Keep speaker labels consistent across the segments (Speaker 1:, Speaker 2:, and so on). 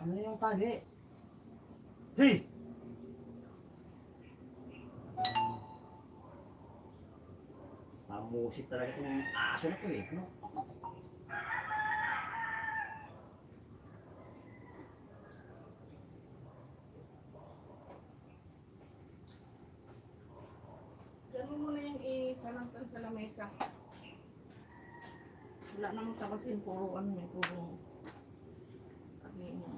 Speaker 1: Ano yung tali? Hey! Mamusik talaga itong aso na to eh. No?
Speaker 2: Ganun mo na yung isalansan sa lamesa. Wala namang tabasin, puro ano eh, puro kanina.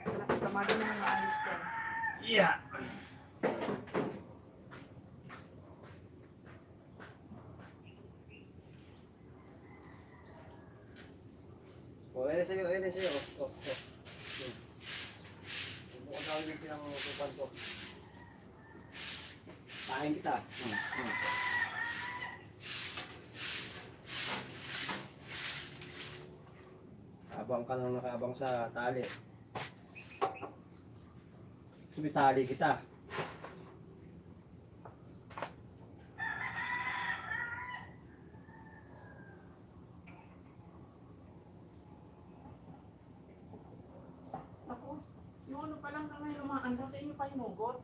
Speaker 2: Wala ka tamado na mga ayos ka.
Speaker 1: Yeah! Oh, ini sa'yo, ini sa'yo. Oh, oh, oh. Bukan tawag yung pinangukupan ko. Kain kita. Abang ka nang nakaabang sa tali. Sumitali kita.
Speaker 2: Ako, yung ano pa lang kami lumaan, dati nyo pa hinugot.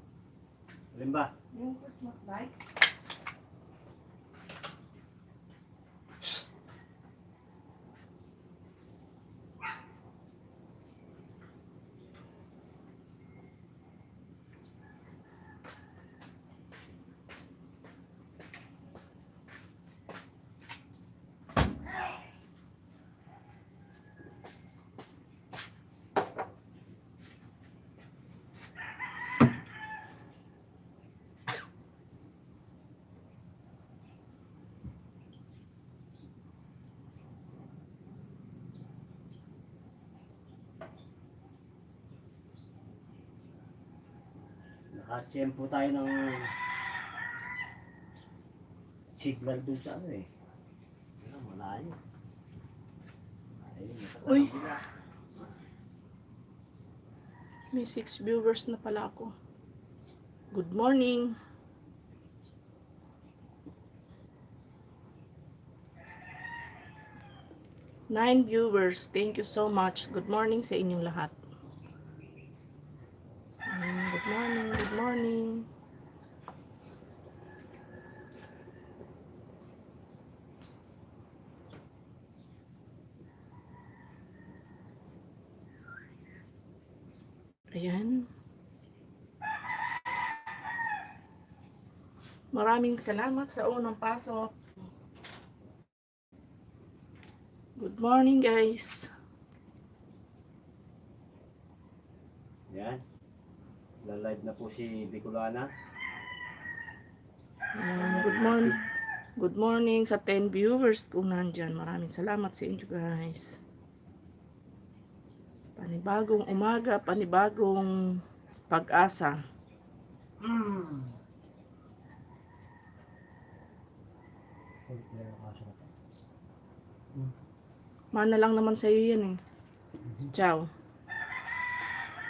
Speaker 1: Alin ba?
Speaker 2: Yung Christmas light.
Speaker 1: Nakatsyempo tayo ng signal dun sa ano eh. Wala, malayo. Ayun,
Speaker 2: Uy.
Speaker 1: nakakabila.
Speaker 2: May 6 viewers na pala ako. Good morning. Nine viewers. Thank you so much. Good morning sa inyong lahat. Good morning. Good morning. Ayan. Maraming salamat sa unang pasok. Good morning, guys.
Speaker 1: Yan. Live na po si Bicolana.
Speaker 2: Ayan. Good morning. Good morning sa 10 viewers kung nandyan. Maraming salamat sa inyo, guys. Panibagong umaga, panibagong pag-asa. Mana lang naman sa iyo yan eh. Ciao.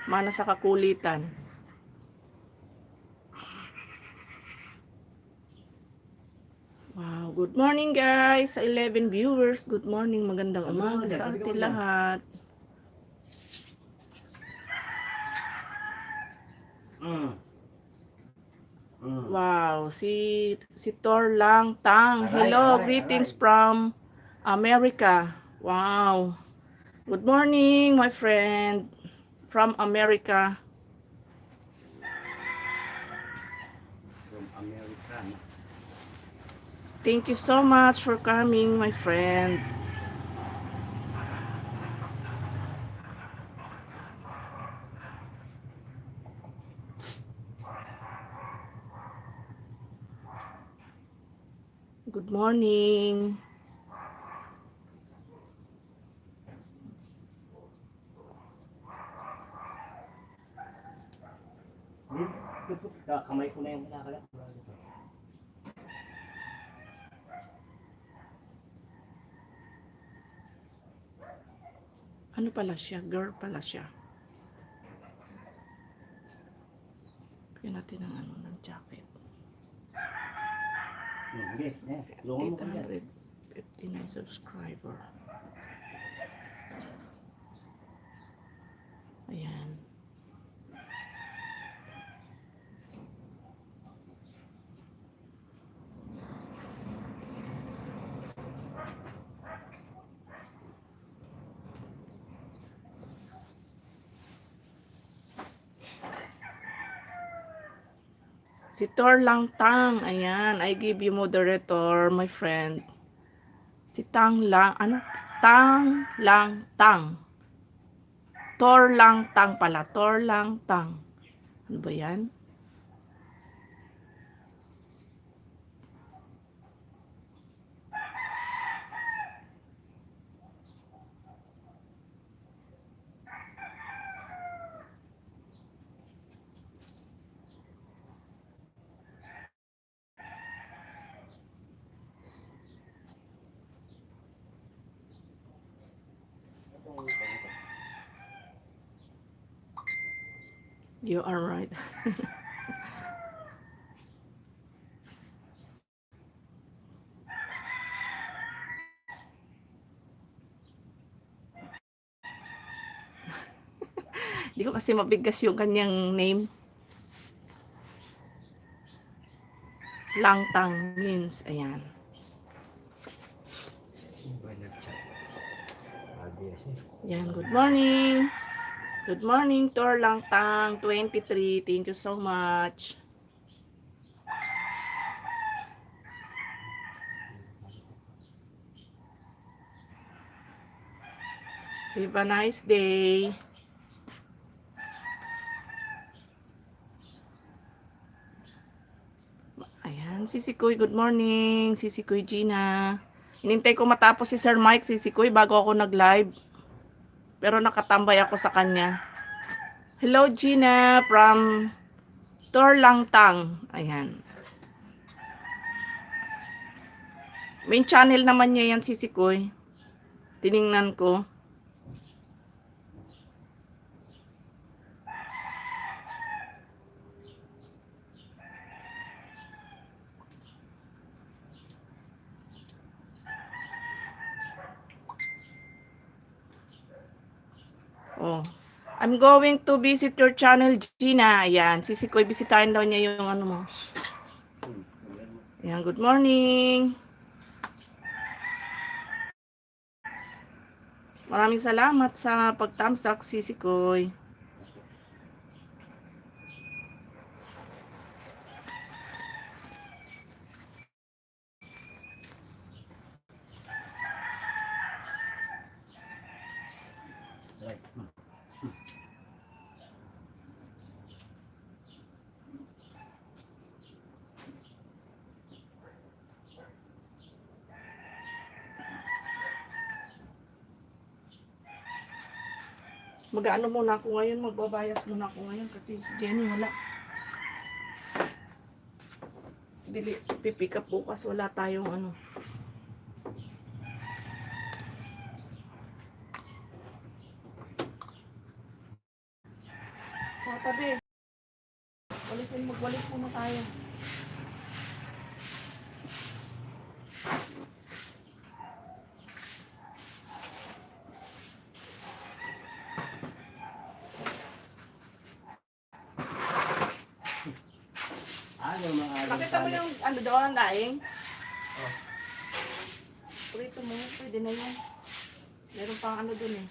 Speaker 2: Mana sa kakulitan. Wow, good morning guys sa 11 viewers. Good morning, magandang umaga sa atin lahat. Wow, si Tor Lang Tang. Hello, greetings from America. Wow. Good morning, my friend from America.
Speaker 1: From America.
Speaker 2: Thank you so much for coming, my friend. Good morning.
Speaker 1: Kamay ko na yung kinakalat.
Speaker 2: Ano pala siya? Girl pala siya. Bigyan natin ng ano, ng jacket.
Speaker 1: Okay, tulungan mo ko dyan.
Speaker 2: 859 subscriber. Ayan. Si Tor Lang Tang, ayan, I give you moderator, my friend. Si Tang Lang, ano? Tang Lang Tang. Tor Lang Tang pala, Tor Lang Tang. Ano ba yan? You are right. Hindi ko kasi mabigas yung kanyang name. Langtang means, ayan. Yan, good morning. Good morning, Tor Langtang 23. Thank you so much. Have a nice day. Ayan, Sisikoy, good morning. Sisikoy Gina. Hinintay ko matapos si Sir Mike, Sisikoy, bago ako nag-live. Pero nakatambay ako sa kanya. Hello, Gina, from Tor Langtang. Ayan. Main channel naman niya yan, Sisikoy. Tiningnan ko. Oh. I'm going to visit your channel, Gina. Ayan, Sisikoy, bisitahin daw niya yung ano mo. Ayan, good morning. Maraming salamat sa pagtamsak, Sisikoy. Mag-ano muna ako ngayon, magbabayas muna ako ngayon kasi si Jenny wala. Pipick up bukas, wala tayong ano. Sa tabi. Magwalis muna tayo. Nakita mo yung ano doon, daing? Oh. Prito mo, pwede na yan. Meron pang ano doon eh.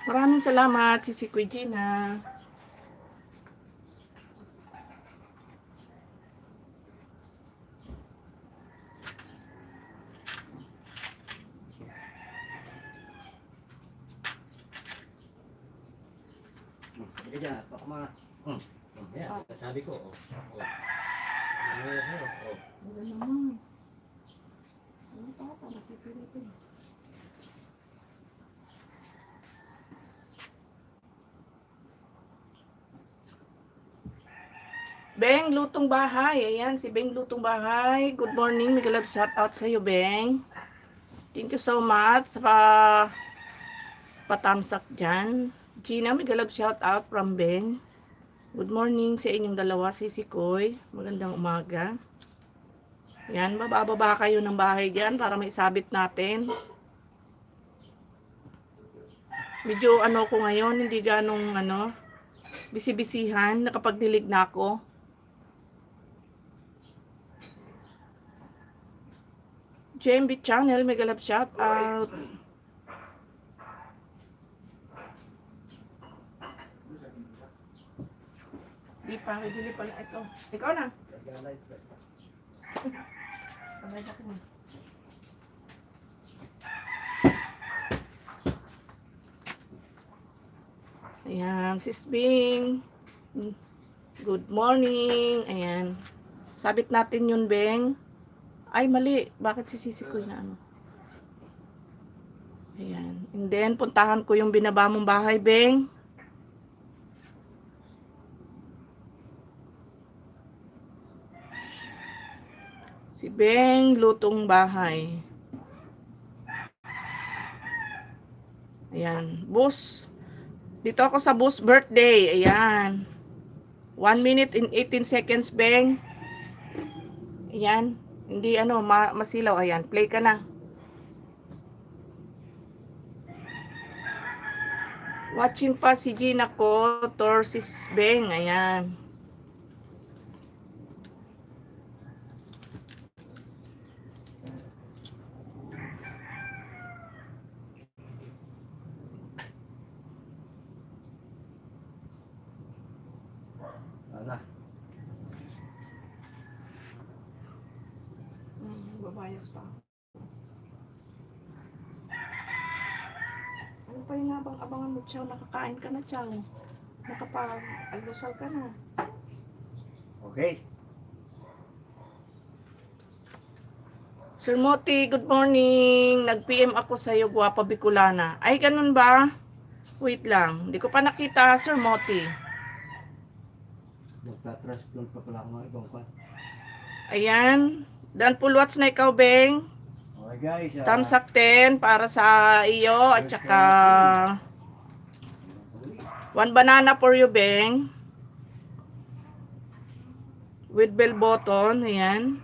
Speaker 2: Maraming salamat, Sisi Kuy Gina.
Speaker 1: Hindi ka dyan. Baka mga... Ayan, sabi ko. Ano yan sa'yo?
Speaker 2: Wala naman. Ano pa? Nakipilitin. Beng, lutong bahay. Ayan, si Beng lutong bahay. Good morning. Miguel, shout out sa iyo, Beng. Thank you so much sa patamsak dyan. Gina, Miguel, shout out from Beng. Good morning sa inyong dalawa, Sisi Koy. Magandang umaga. Yan, bababa kayo ng bahay dyan para maisabit natin. Medyo ano ko ngayon, hindi ganong bisi-bisihan. Nakapagdilig na ako. JMB channel, mega love shout out. Di pa, bibili pala ito. Ikaw na. Ayan, Sis Bing. Good morning. Ayan. Sabit natin yun, Beng. Ay, mali. Bakit si Sisi Koy na ano? Ayan. And then, puntahan ko yung binaba mong bahay, Beng. Si Beng, lutong bahay. Ayan. Bus. Dito ako sa bus birthday. Ayan. 1 minute and 18 seconds, Beng. Ayan. Hindi masilaw. Ayan. Play ka na. Watching pa si Gina ko. Torsis Beng. Ayan.
Speaker 1: Wala.
Speaker 2: Babayas pa. Ano pa yung abangan mo, Chow? Nakakain ka na, Chow. Nakapag-almusal ka na.
Speaker 1: Okay.
Speaker 2: Sir Moti, good morning. Nag-PM ako sa iyo, Guwapa Bicolana. Ay, ganun ba? Wait lang. Hindi ko pa nakita, Sir Moti.
Speaker 1: Magta-transplant pa pala ako ng ibang pan.
Speaker 2: Ayan. Dan pulwats na ikaw, Beng.
Speaker 1: Okay guys.
Speaker 2: Tamsak 10 para sa iyo at saka 1 banana for you, Beng. With bell button. Ayan.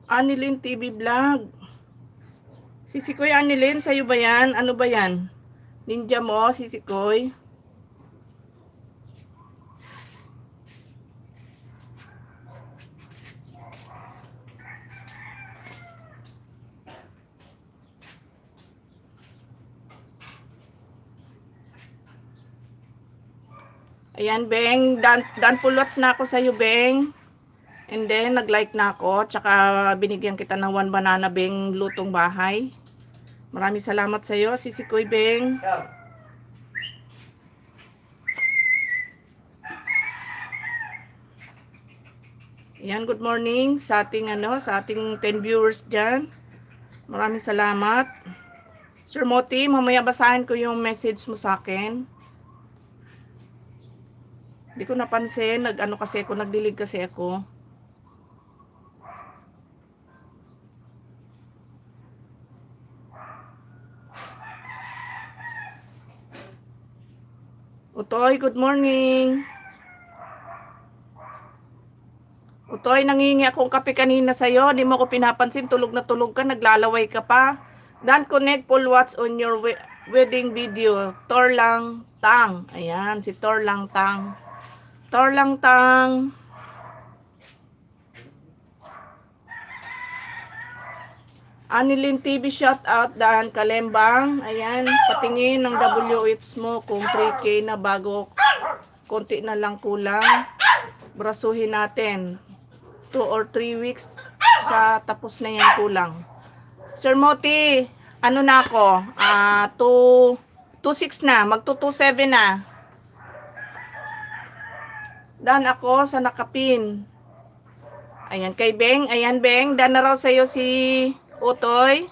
Speaker 2: Anilin TV Vlog. Sisi Koy, Anilin, sa'yo ba yan? Ano ba yan? Ninja mo, Sisi Koy? Ayan, Beng. Dan pulots na ako sa'yo, Beng. And then, nag-like na ako. Tsaka, binigyan kita ng 1 banana, Beng, lutong bahay. Maraming salamat sa'yo, Sisi Koy, Beng. Ayan, good morning sa ating, sa ating 10 viewers dyan. Maraming salamat. Sir Moti, mamaya basahin ko yung message mo sa akin. Hindi ko napansin. Kasi ako, nagdilig kasi ako. Utoy, good morning. Utoy, nangingi akong kape kanina sa'yo. Di mo ko pinapansin, tulog na tulog ka, naglalaway ka pa. Dan connect full watch on your wedding video. Tor lang tang. Ayan, si Tor lang tang. Tor lang tang. Anilin TV shout out daan Kalembang. Ayan, patingin ng WH mo kung 3K na bago konti na lang kulang. Brasuhin natin. 2 or 3 weeks sa tapos na yan kulang. Sir Moti, ano na ako? 2.6 na, magto 2.7 na. Dan ako sa nakapin. Ayan kay Beng, ayan Beng, dan na raw sa'yo si Utoy.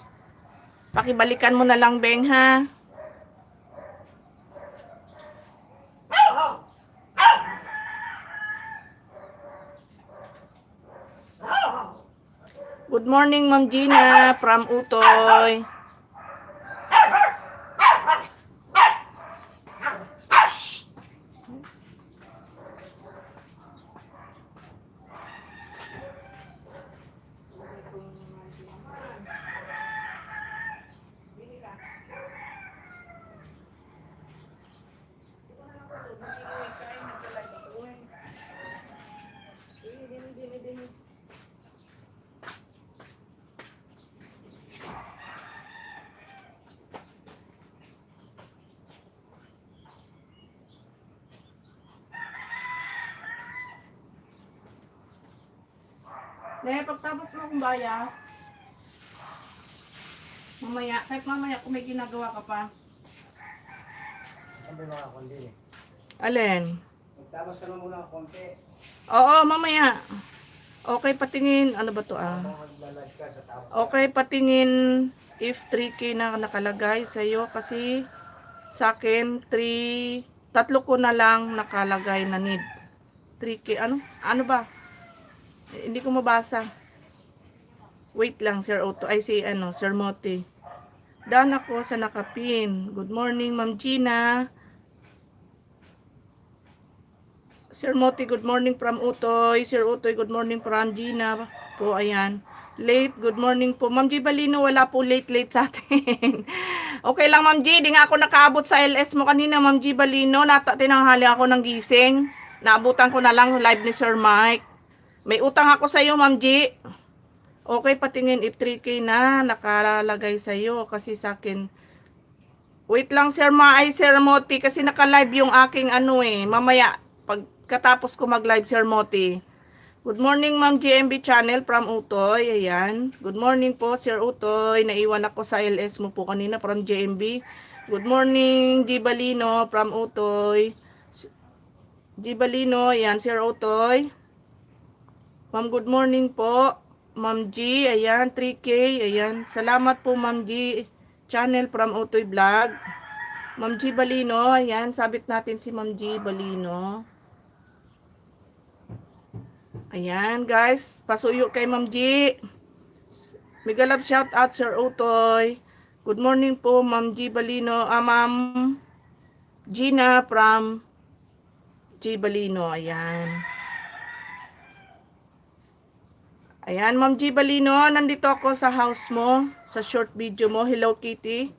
Speaker 2: Pakibalikan mo na lang, Beng, ha? Good morning, Ma'am Gina from Utoy. Ne, pagtapos mo akong bayas, mamaya, kahit mamaya kung may ginagawa ka pa.
Speaker 1: Ano ba yung mga kundi eh?
Speaker 2: Alin?
Speaker 1: Magtapos ka na muna ng konti.
Speaker 2: Oo, mamaya. Okay, patingin. Ano ba to
Speaker 1: Magla-live ka sa tapos.
Speaker 2: Okay, patingin if 3K na nakalagay sa'yo kasi sa akin, 3 ko na lang nakalagay na need. 3K, ano? Ano ba? Hindi ko mabasa. Wait lang, Sir Otto. Ay, si, Sir Moti. Dan ako sa nakapin. Good morning, Ma'am Gina. Sir Moti, good morning from Utoy. Sir Utoy, good morning from Gina. Po, ayan. Late, good morning po. Ma'am G Balino, wala po late sa atin. Okay lang, Ma'am G. Di nga ako nakaabot sa LS mo kanina, Ma'am G Balino. Tinanghali ako ng gising. Naabutan ko na lang live ni Sir Mike. May utang ako sa iyo, Ma'am G. Okay, patingin if 3K na nakalagay sa iyo kasi sa akin. Wait lang, Sir Sir Moti, kasi naka-live yung aking mamaya pagkatapos ko mag-live, Sir Moti. Good morning, Ma'am GMB channel from Utoy. Ayan. Good morning po, Sir Utoy. Naiwan ako sa LS mo po kanina from GMB. Good morning, G Balino from Utoy. G Balino, ayan, Sir Utoy. Ma'am, good morning po. Ma'am G, ayan, 3K, ayan. Salamat po, Ma'am G, channel from Utoy Vlog. Ma'am G Balino, ayan, sabit natin si Ma'am G Balino. Ayan, guys, pasuyo kay Ma'am G. Mega love shout out, Sir Utoy. Good morning po, Ma'am G Balino. Ma'am Gina from G Balino, ayan. Ayan, Ma'am G Balino, nandito ako sa house mo, sa short video mo. Hello, Kitty.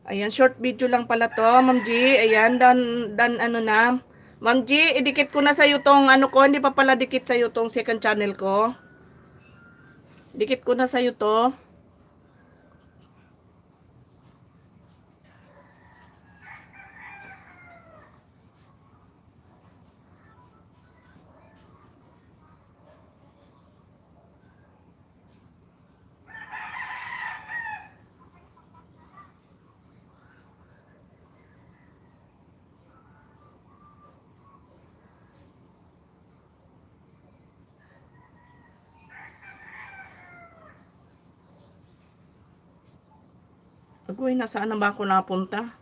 Speaker 2: Ayan, short video lang pala to, Ma'am G. Ayan, dan ano na. Ma'am G, idikit ko na sa'yo tong ko, hindi pa pala dikit sa'yo tong second channel ko. Dikit ko na sa'yo to. Agoy, nasaan na ba ako napunta?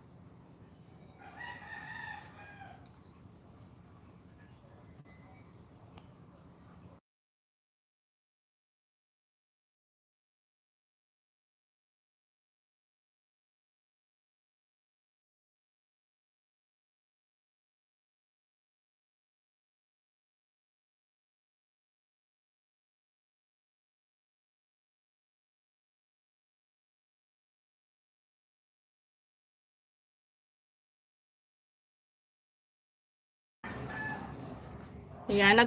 Speaker 2: Ayan,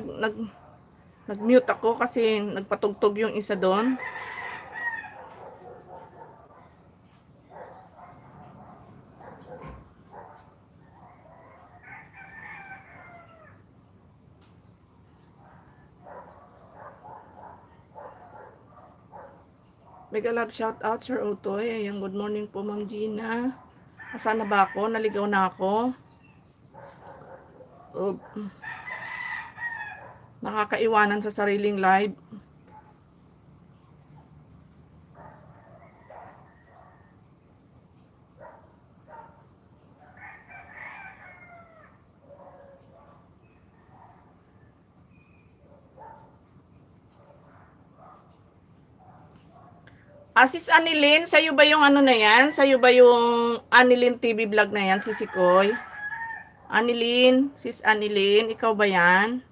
Speaker 2: nag-mute ako kasi nagpatugtog yung isa doon. Mega love shout out Sir Utoy. Ayan, good morning po Ma'am Gina. Asan na ba ako? Naligaw na ako. Nakakaiwanan sa sariling live. Sis Anilin, sa'yo ba yung ano na yan? Sa'yo ba yung Anilin TV vlog na yan, Sisi Koy? Anilin, Sis Anilin, ikaw ba yan?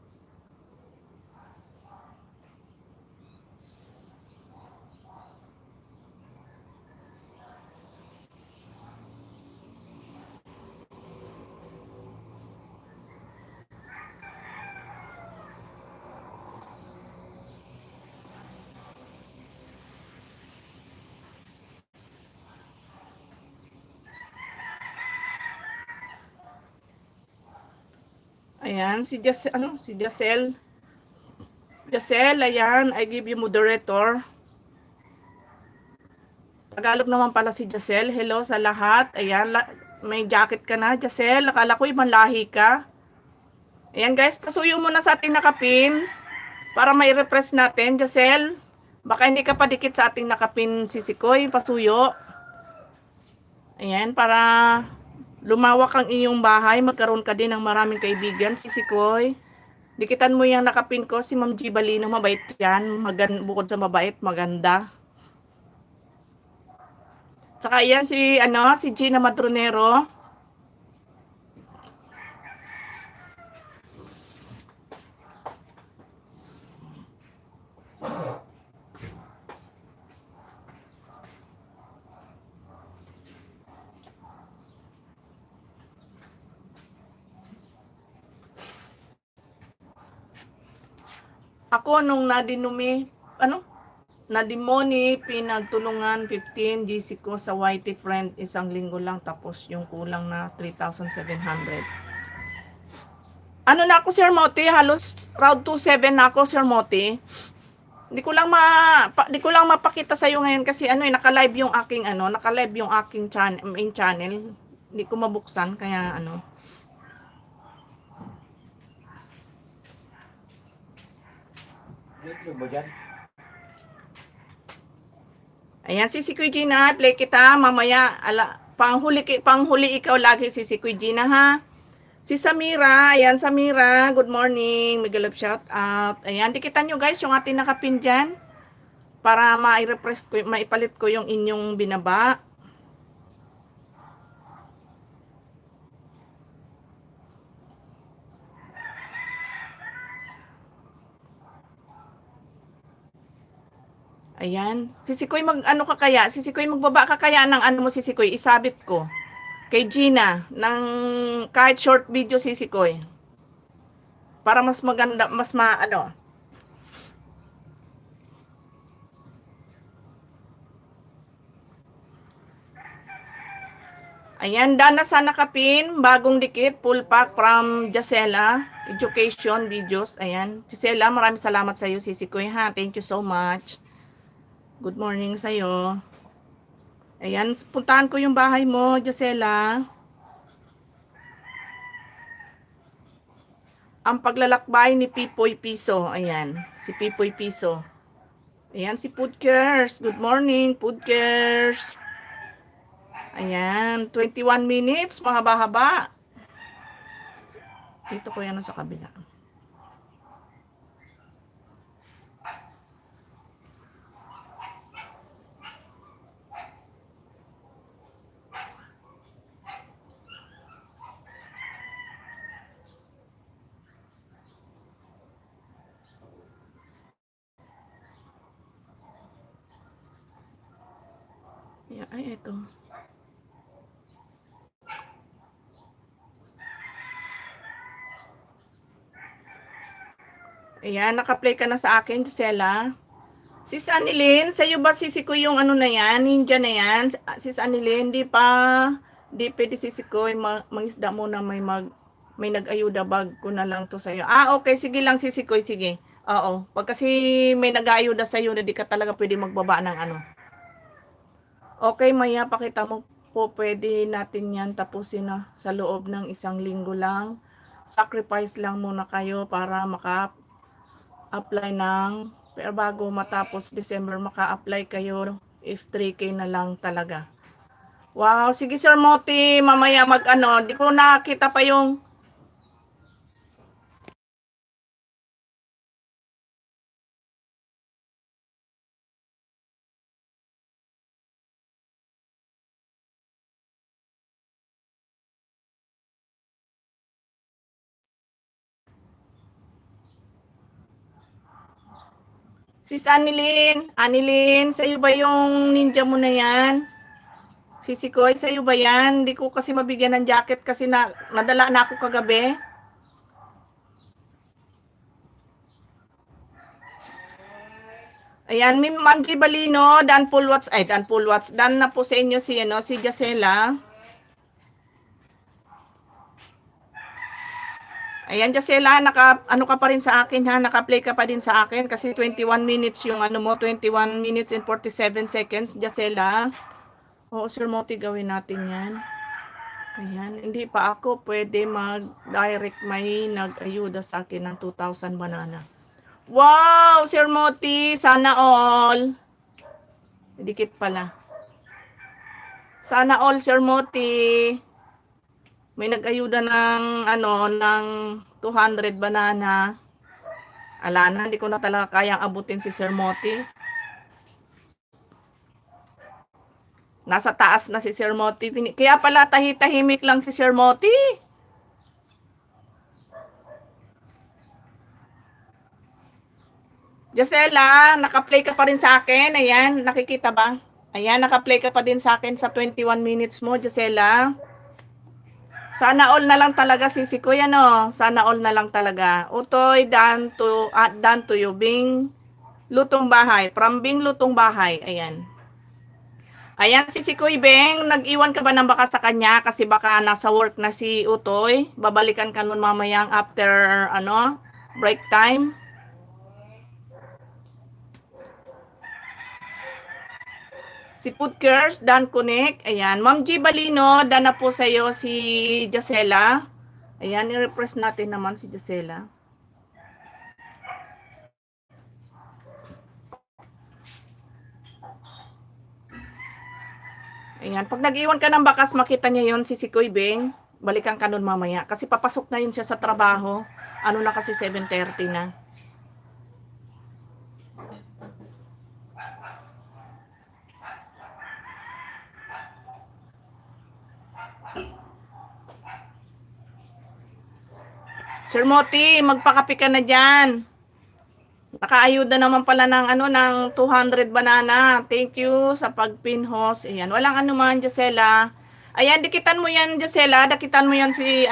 Speaker 2: Ayan, si Jacel. Jacel, ayan, I give you moderator. Tagalog naman pala si Jacel. Hello sa lahat. Ayan, may jacket ka na, Jacel. Akala ko ibang lahi ka. Ayan guys, pasuyo mo na sa ating nakapin para may refresh natin, Jacel. Baka hindi ka pa dikit sa ating nakapin, Sisikoy. Pasuyo. Ayan, para lumawak ang iyong bahay, magkaroon ka din ng maraming kaibigan, Sisikoy. Dikitan mo yung nakapin ko, si Ma'am G. Balino, mabait yan. Bukod sa mabait, maganda. Tsaka yan si Gina Madronero. Ako nung nadimoni, pinagtulungan 15 GC ko sa YT friend, isang linggo lang, tapos yung kulang na 3,700. Ano na ako, Sir Moti? Halos round 27 na ako, Sir Moti. Di ko lang mapakita sa iyo ngayon kasi naka-live yung aking main channel. Hindi ko mabuksan kaya Ayan, si Kuy Gina, play kita mamaya. Panghuli ikaw lagi, si Kuy Gina, ha? Si Samira, ayan Samira, good morning. Mega love shout out. Ayan, dikitan nyo guys yung ating nakapin dyan para maipalit ko yung inyong binaba. Ayan. Sisikoy magbaba ka kaya ng mo Sisikoy, isabit ko. Kay Gina, ng kahit short video Sisikoy. Para mas maganda, Ayan, Dana sa nakapin, bagong dikit, full pack from Jacela, education videos. Ayan, Jacela, maraming salamat sa iyo, Sisikoy, ha. Thank you so much. Good morning sa iyo. Ayan, puntahan ko yung bahay mo, Jacela. Ang paglalakbay ni Pipoy Piso. Ayan, si Pipoy Piso. Ayan, si Pudkers. Good morning, Pudkers. Ayan, 21 minutes, mahaba-haba. Dito ko yan sa kabila. Ay, ito. Ayan, naka-play ka na sa akin, Gisela. Sis Annilyn, sa'yo ba sisikoy yung ano na yan, ninja na yan? Sis Annilyn, di pwede sisikoy, mangisda muna may nag-ayuda bag ko na lang to sa'yo. Okay, sige lang sisikoy, sige. Oo, pag kasi may nag-ayuda sa'yo na di ka talaga pwede magbaba ng ano. Okay, Maya, pakita mo po, pwede natin yan tapusin na sa loob ng 1 linggo lang. Sacrifice lang muna kayo para maka-apply ng, pero bago matapos December, maka-apply kayo if 3K na lang talaga. Wow, sige Sir Moti, mamaya di ko nakita pa yung Sis Annilyn, sa'yo ba yung ninja mo na yan? Sisikoy, sa'yo ba yan? Hindi ko kasi mabigyan ng jacket kasi nadala na ako kagabi. Ayan, Ma'am G. Balino, Dan Pulwats, Dan na po sa inyo si Jacela. Ayan, Jacela, ano ka pa rin sa akin ha, naka-play ka pa din sa akin kasi 21 minutes yung 21 minutes and 47 seconds, Jacela. Oo, Sir Moti, gawin natin yan. Ayan, hindi pa ako pwede mag-direct, may nag-ayuda sa akin ng 2,000 banana. Wow, Sir Moti, sana all. Dikit pala. Sana all, Sir Moti. May nag-ayuda ng 200 banana. Ala na, hindi ko na talaga kayang abutin si Sir Moti. Nasa taas na si Sir Moti. Kaya pala tahimik lang si Sir Moti. Jacela, naka-play ka pa rin sa akin. Ayan, nakikita ba? Ayan, naka-play ka pa din sa akin sa 21 minutes mo, Jacela. Sana all na lang talaga, Sisikoy, Sana all na lang talaga. Utoy, dan to you, Bing Lutong Bahay. From Bing Lutong Bahay. Ayan. Ayan, Sisikoy, Beng, nag-iwan ka ba ng baka sa kanya? Kasi baka nasa work na si Utoy. Babalikan ka nun mamayang after, break time. Si Foodcares, Dan Connect. Ayan. Ma'am G. Balino, dan na po sa'yo si Jacela. Ayan, i-repress natin naman si Jacela. Ayan. Pag nag-iwan ka ng bakas, makita niya yon si Sikoy Beng. Balikan ka nun mamaya. Kasi papasok na yun siya sa trabaho. Ano na kasi 7:30 na. Sir Moti, magpakape ka na dyan. Nakaayuda naman pala ng 200 banana. Thank you sa pagpinhos. Ayan, walang anuman, Jacela. Ayan, dikitan mo yan, Jacela. Dikitan mo yan si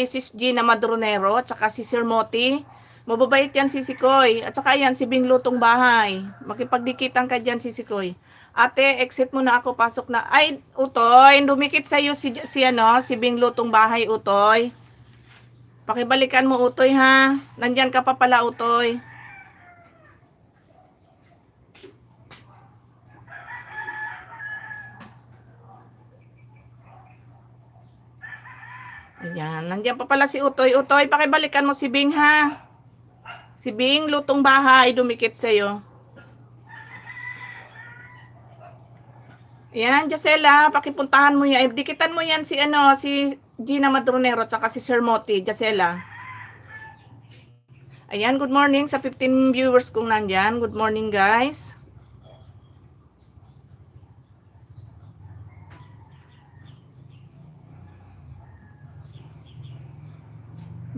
Speaker 2: Sis Gina Madronero, at saka si Sir Moti. Mababait yan si Sikoy. At saka yan, si Bing Lutong Bahay. Makipagdikitan ka dyan, si Sikoy. Ate, exit mo na ako, pasok na. Ay, Utoy, dumikit sa'yo si Bing Lutong Bahay, Utoy. Pakibalikan mo, Utoy, ha? Nandyan ka pa pala, Utoy. Ayan, nandiyan pa pala si Utoy. Utoy, pakibalikan mo si Bing, ha? Si Bing, Lutong Bahay, dumikit sa'yo. Ayan, Jacela, pakipuntahan mo yan. Dikitan mo yan si Gina Madronero, tsaka si Sir Moti, Jacela. Ayan, good morning sa 15 viewers kung nandyan. Good morning, guys.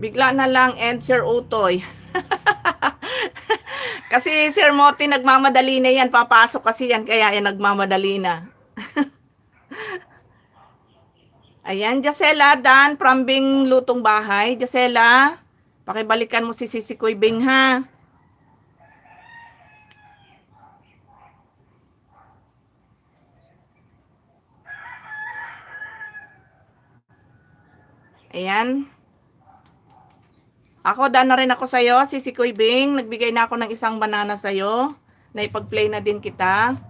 Speaker 2: Bigla na lang and Sir Utoy. Kasi Sir Moti nagmamadali na yan. Papasok kasi yan, kaya yan nagmamadali na. Ayan, Jacela, Dan, from Bing Lutong Bahay. Jacela, Pakibalikan mo si Sisi Koy Bing, ha? Ayan. Ako, daan na rin ako sa'yo, Sisi Koy Bing. Nagbigay na ako ng isang banana sa'yo. Naipag-play na din kita.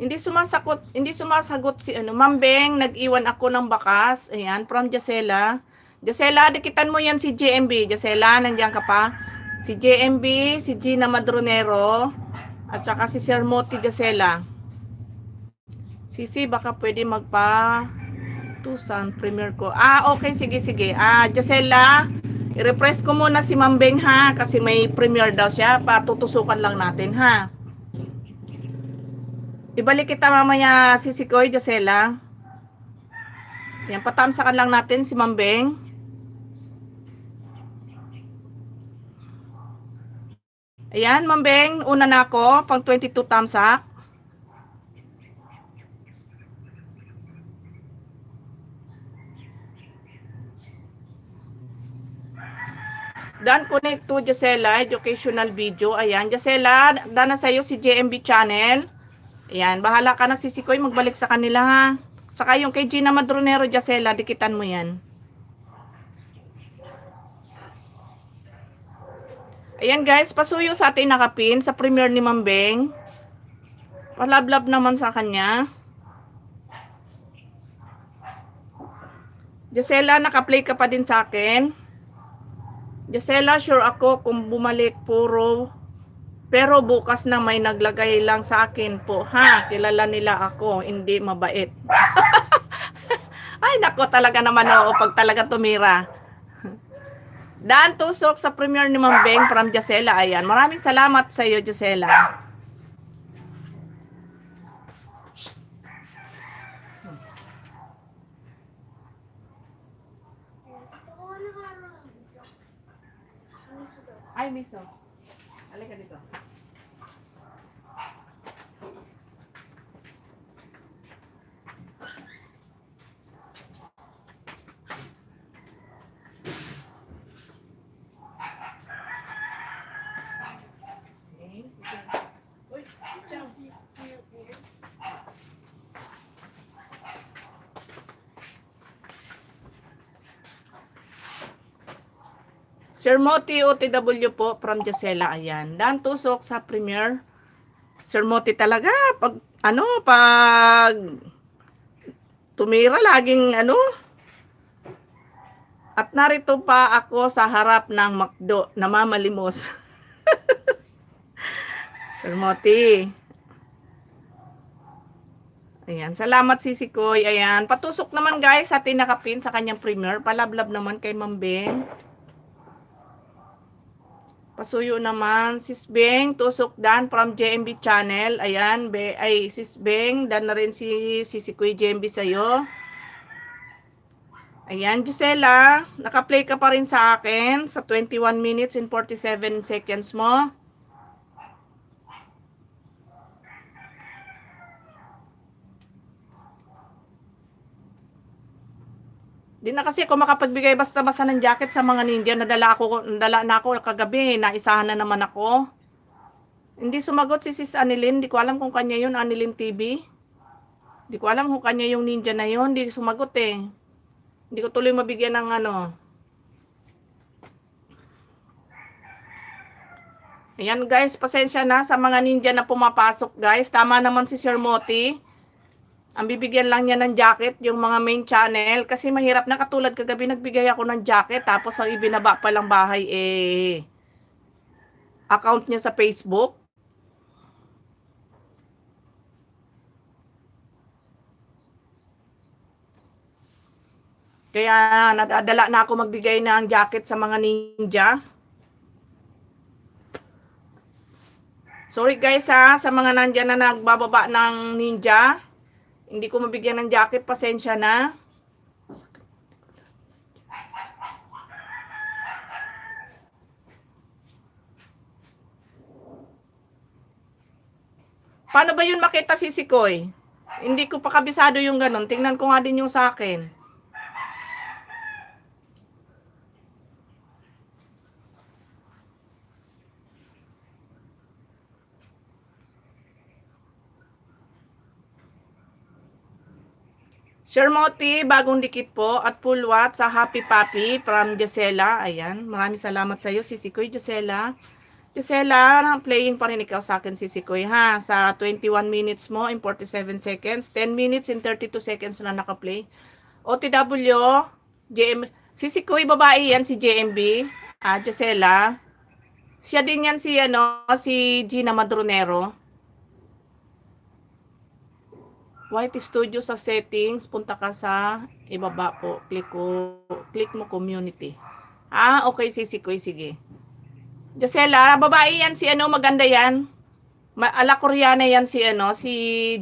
Speaker 2: Hindi sumasagot si Ma'am Beng, nag-iwan ako ng bakas. Ayan, from Jacela. Jacela, dikitan mo yan si JMB. Jacela, nandiyan ka pa? Si JMB, si Gina Madronero, at saka si Sir Moti Jacela. Sisi, baka pwede tusan premiere ko. Okay, sige. Jacela, i-refresh ko muna si Ma'am Beng, ha, kasi may premiere daw siya. Patutusukan lang natin, ha. Ibalik kita mamaya, Sisi Koy, Jacela. Yan, patamsakan lang natin si Ma'am Beng. Ayan, Ma'am Beng, una na ako, pang 22 tamsak. Dan connect to Jacela, educational video. Ayan, Jacela, dana sa'yo si JMB channel. Ayan, bahala ka na, Sisi Koy, magbalik sa kanila, ha. Saka yung kay Gina Madronero, Jacela, dikitan mo yan. Ayan guys, pasuyo sa atin nakapin sa premiere ni Ma'am Beng. Palablab naman sa kanya. Jacela, nakaplay ka pa din sa akin. Jacela, sure ako kung bumalik pero bukas na may naglagay lang sa akin po, ha? Kilala nila ako, hindi mabait. Ay, nako talaga naman, oo, pag talaga tumira. Daan tusok sa premiere ni Ma'am Beng from Jacela. Ayan, maraming salamat sa iyo, Jacela. Ay, miso. Halika dito. Sir Moti OTW po from Jacela. Ayan. Dan tusok sa premiere. Sir Moti talaga. Pag tumira laging At narito pa ako sa harap ng McDo. Namamalimos. Sir Moti. Ayan. Salamat, Sisi Koy. Ayan. Patusok naman guys sa tinakapin sa kanyang premiere. Palablab naman kay Ma'am Beng. Pasuyo naman, Sis Beng, tusok dan from JMB channel. Ayan, Sis Beng, dan na rin si Kuy JMB sa'yo. Ayan, Gisela, nakaplay ka pa rin sa akin sa 21 minutes and 47 seconds mo. Di na kasi ako makapagbigay basta-basta ng jacket sa mga ninja. Nadala na ako kagabi. Naisahan na naman ako. Hindi sumagot si Sis Anilin. Di ko alam kung kanya yun, Anilin TV. Di ko alam kung kanya yung ninja na yun. Di sumagot eh. Hindi ko tuloy mabigyan ng Ayan guys, pasensya na sa mga ninja na pumapasok guys. Tama naman si Sir Moti. Ang bibigyan lang niya ng jacket, yung mga main channel. Kasi mahirap na, katulad kagabi nagbigay ako ng jacket. Tapos ang ibinaba pa lang bahay, account niya sa Facebook. Kaya nadadala na ako magbigay ng jacket sa mga ninja. Sorry guys ha, sa mga nandiyan na nagbababa ng ninja. Hindi ko mabigyan ng jacket, pasensya na. Paano ba yun makita, Sisi Koy? Hindi ko pa kabisado yung ganun. Tingnan ko nga din yung sa akin. Sir Moti, bagong dikit po at full watch sa Happy Papi from Gisela. Ayan, maraming salamat sa iyo, Sisikoy Gisela. Gisela, playing pa rin ikaw sa akin, Sisikoy, ha? Sa 21 minutes mo in 47 seconds, 10 minutes in 32 seconds na nakaplay. OTW, JM, Sisikoy, babae yan, si JMB, Gisela. Siya din yan si, si Gina Madronero. White Studio sa settings, punta ka sa ibaba po. Click mo community. Okay, Sisikoy, sige. Gisela, babae yan si maganda yan. Ala Koreana yan si si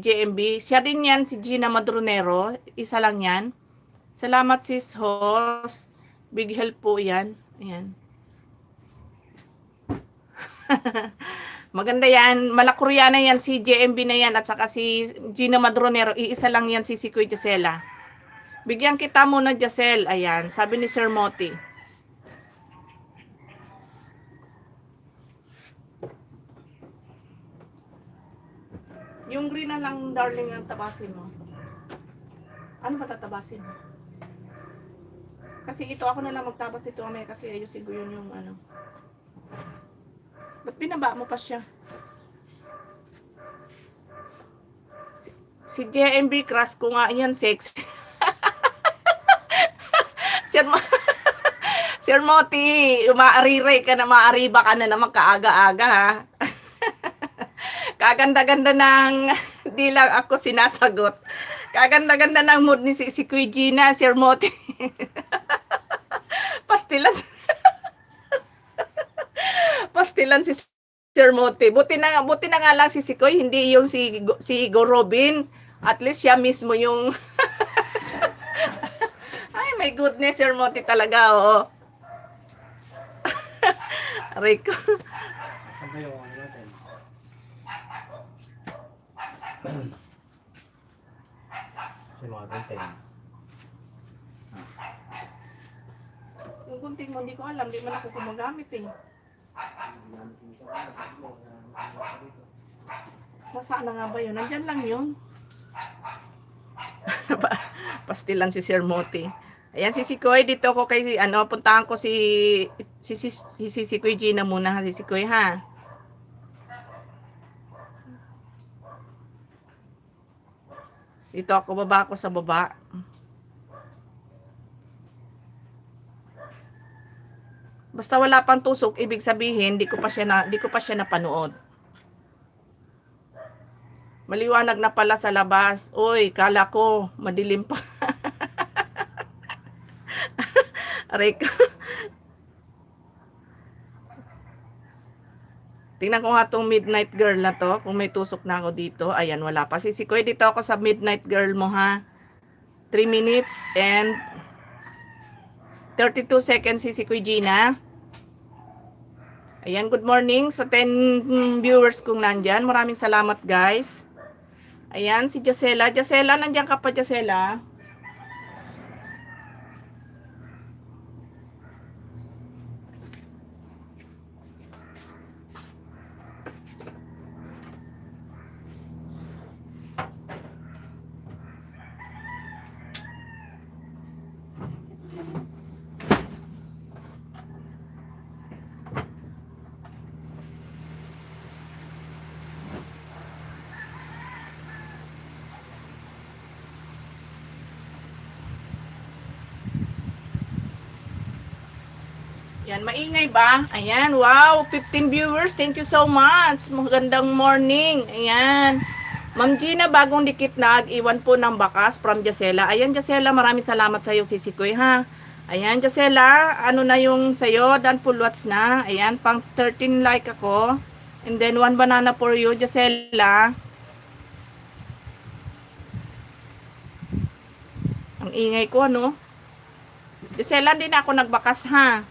Speaker 2: JMB. Siya din yan si Gina Madronero. Isa lang yan. Salamat sis host. Big help po yan. Ayan. Maganda yan. Mala Koreana yan si JMB na yan at saka si Gina Madronero. Iisa lang yan si Sikoy Gisela. Bigyan kita muna, Giselle. Ayan. Sabi ni Sir Moti. Yung green na lang, darling, ang tabasin mo. Ano ba tatabasin mo? Kasi ito, ako na lang magtabas ito. Kasi ayusin ko yun yung Ba't binaba mo pa siya? Si JMB crush ko nga yan, sex. Sir Moti, maaariray ka na, maariba ka na naman kaaga-aga, ha? Kaganda-ganda ng, di lang ako sinasagot. Kaganda-ganda ng mood ni si Kuya Gina, Sir Moti. Pastilan si Sir Moti. Buti na nga lang si Sikoy, hindi yung si Go Robin. At least siya mismo yung ay, my goodness, Sir Moti talaga, oo. Rico.
Speaker 1: Saan kayo natin? Si mga gunting.
Speaker 2: Yung gunting mo, hindi ko alam. Hindi man ako gumagamit eh. Nasaan na nga ba yun? Nandyan lang yun. Pastilan si Sir Moti. Ayan si Sikoy, dito ko kay puntahan ko si Sikoy Gina muna, si Sikoy, ha. Dito ako, baba ako sa baba. Basta wala pang tusok, ibig sabihin, di ko pa siya napanood. Maliwanag na pala sa labas. Uy, kala ko madilim pa. Aray ko. Tingnan ko nga tong midnight girl na to. Kung may tusok na ako dito. Ayan, wala pa. Sisikoy, dito ako sa midnight girl mo, ha. 3 minutes and 32 seconds, Sisikoy Gina. Ayan, good morning sa 10 viewers kung nandyan. Maraming salamat, guys. Ayan, si Gisela. Gisela, nandyan ka pa, Gisela? Yan, maingay ba? Ayan, wow, 15 viewers. Thank you so much. Magandang morning. Ayan. Ma'am Gina, bagong dikit na, iwan po ng bakas from Gisela. Ayan, Gisela, maraming salamat sa iyo, Sisikoy, ha. Ayan, Gisela, ano na yung sa'yo? Dan full watch na. Ayan, pang 13 like ako. And then, 1 banana for you, Gisela. Ang ingay ko, ano? Gisela, hindi na ako nagbakas, ha.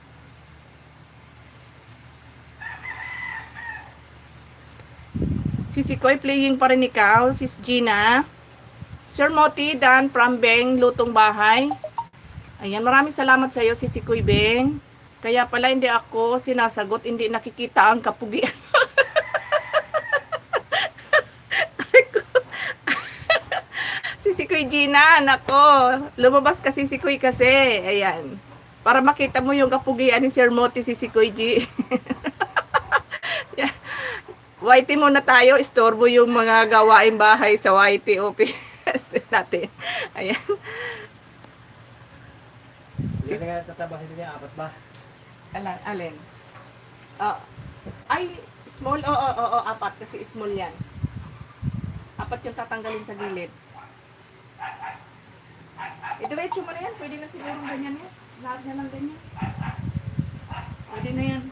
Speaker 2: Si Sikoy, playing pa rin ikaw. Sis Gina. Sir Moti Dan from Beng, Lutong Bahay. Ayan, maraming salamat sa iyo, Sisi Kuy Beng. Kaya pala hindi ako sinasagot, hindi nakikita ang kapugian. Sisi Kuy Gina, nako. Lumabas kasi si Kuy kasi. Ayan. Para makita mo yung kapugian ni Sir Moti, Sisi Kuy G. YT muna tayo, istorbo yung mga gawain bahay sa YT office natin. Ayan.
Speaker 1: Hindi nga tatabahin niya, apat ba?
Speaker 2: Alin? Ay, small? Oo, apat kasi small yan. Apat yung tatanggalin sa gilid. Diretso mo na yan. Pwede na siguro ganyan yan. Lahat na lang ganyan. Pwede na yan.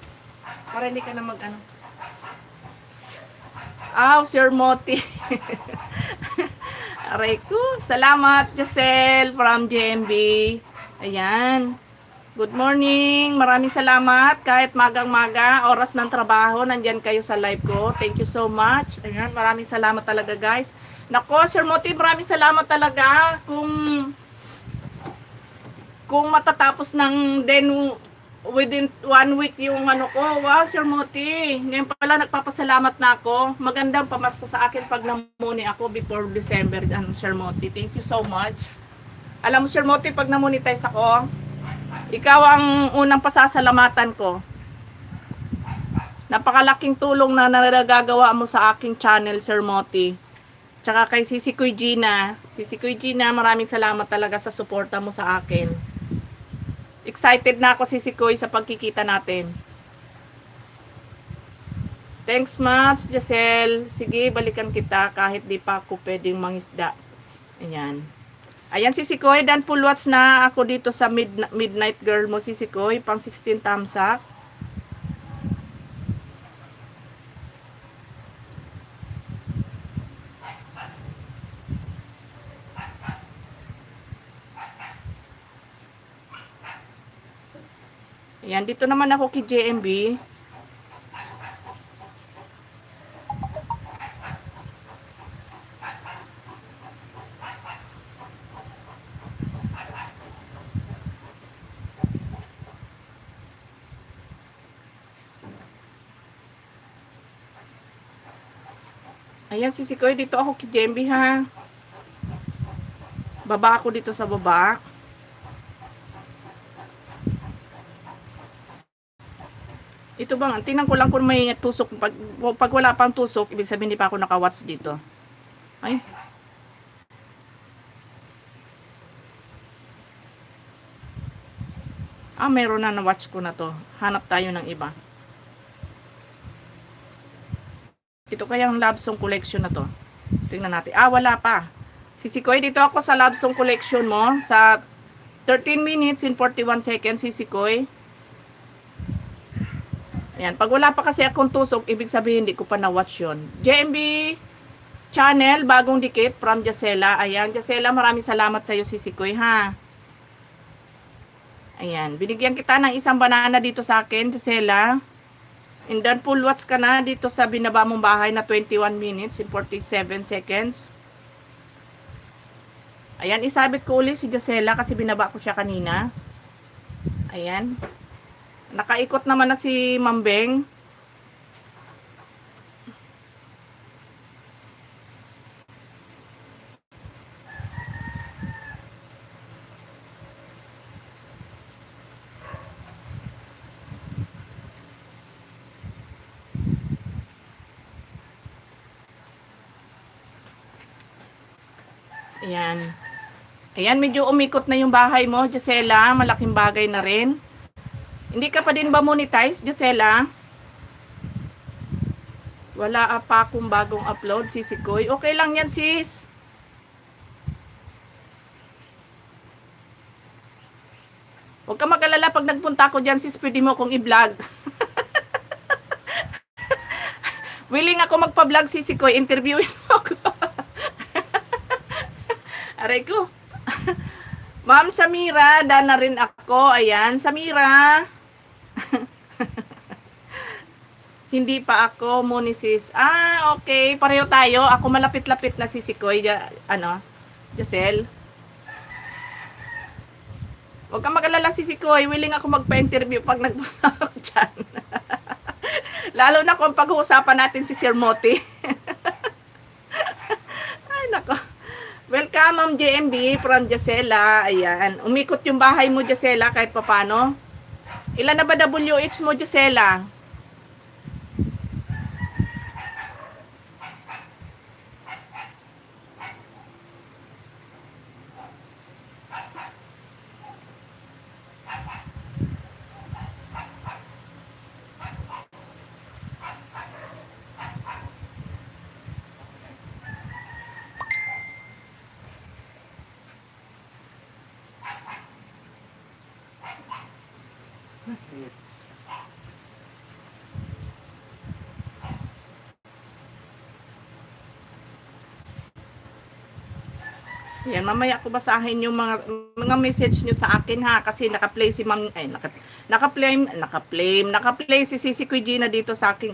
Speaker 2: Para hindi ka na mag-ano. Sir Moti. Aray ko. Salamat, Jacel from JMB. Ayan. Good morning. Maraming salamat. Kahit magang-maga, oras ng trabaho, nandyan kayo sa live ko. Thank you so much. Ayan, maraming salamat talaga, guys. Nako, Sir Moti, maraming salamat talaga. Kung matatapos ng within 1 week yung ano ko. Wow, Sir Moti. Ngayon pala nagpapasalamat na ako. Magandang pamasko sa akin pag namuni ako before December, Sir Moti. Thank you so much. Alam mo, Sir Moti, pag namonetize ako, ikaw ang unang pasasalamatan ko. Napakalaking tulong na nagagawa mo sa aking channel, Sir Moti. Tsaka kay Sisi Kuy Gina. Sisi Kuy Gina, maraming salamat talaga sa suporta mo sa akin. Excited na ako, Sisi Kuy, sa pagkikita natin. Thanks much, Jacel. Sige, balikan kita kahit di pa ako pwedeng mangisda. Ayan. Ayan, Sisi Kuy, dan full watch na ako dito sa Midnight Girl mo, Sisi Kuy, pang 16 thumbs up. Ayan, dito naman ako kay JMB. Ayan, Sisi Kuy, dito ako kay JMB, ha. Baba ako dito sa baba. Ito bang, tingnan ko lang kung may tusok. Pag wala pang tusok, ibig sabihin hindi pa ako naka-watch dito. Ay. Meron na na-watch ko na to. Hanap tayo ng iba. Ito kayang love song collection na to. Tingnan natin. Wala pa. Sisi Kuy, dito ako sa love song collection mo. Sa 13 minutes and 41 seconds, Sisi Kuy. Ayan, pag wala pa kasi akong tusok, ibig sabihin hindi ko pa na-watch yun. JMB channel, bagong dikit from Jacela. Ayan, Jacela, maraming salamat sa iyo, Sisi Kuy, ha. Ayan, binigyan kita ng isang banana dito sa akin, Jacela. And then full watch ka na dito sa binaba mong bahay na 21 minutes and 47 seconds. Ayan, isabit ko ulit si Jacela kasi binaba ko siya kanina. Ayan. Nakaikot naman na si Mambeng. Ayan. Ayan, medyo umikot na yung bahay mo, Jacela. Malaking bagay na rin. Hindi ka pa din ba monetize, Jacela? Wala pa akong bagong upload, Sisi Kuy. Okay lang yan, sis. Huwag ka mag-alala pag nagpunta ko dyan, sis, pwede mo akong i-vlog. Willing ako magpa-vlog, Sisi Kuy. Interviewin mo ako. Aray ko. Ma'am Samira, dana rin ako. Ayan, Samira. Hindi pa ako munisis. Okay. Pareho tayo. Ako malapit-lapit na, Sisi Kuy. Giselle? Huwag kang mag-alala, Sisi Koy. Willing ako magpa-interview pag nagpunta ako dyan. Lalo na kung pag-uusapan natin si Sir Moti. Ay, nako. Welcome, Ma'am JMB from Gisela. Ayan. Umikot yung bahay mo, Gisela, kahit papano. Ilan na ba WH mo, Gisela? Yan, mamaya ko basahin yung mga message nyo sa akin ha, kasi naka-play si Ma'am, ay naka-play si Sisi Kuy Gina dito sa aking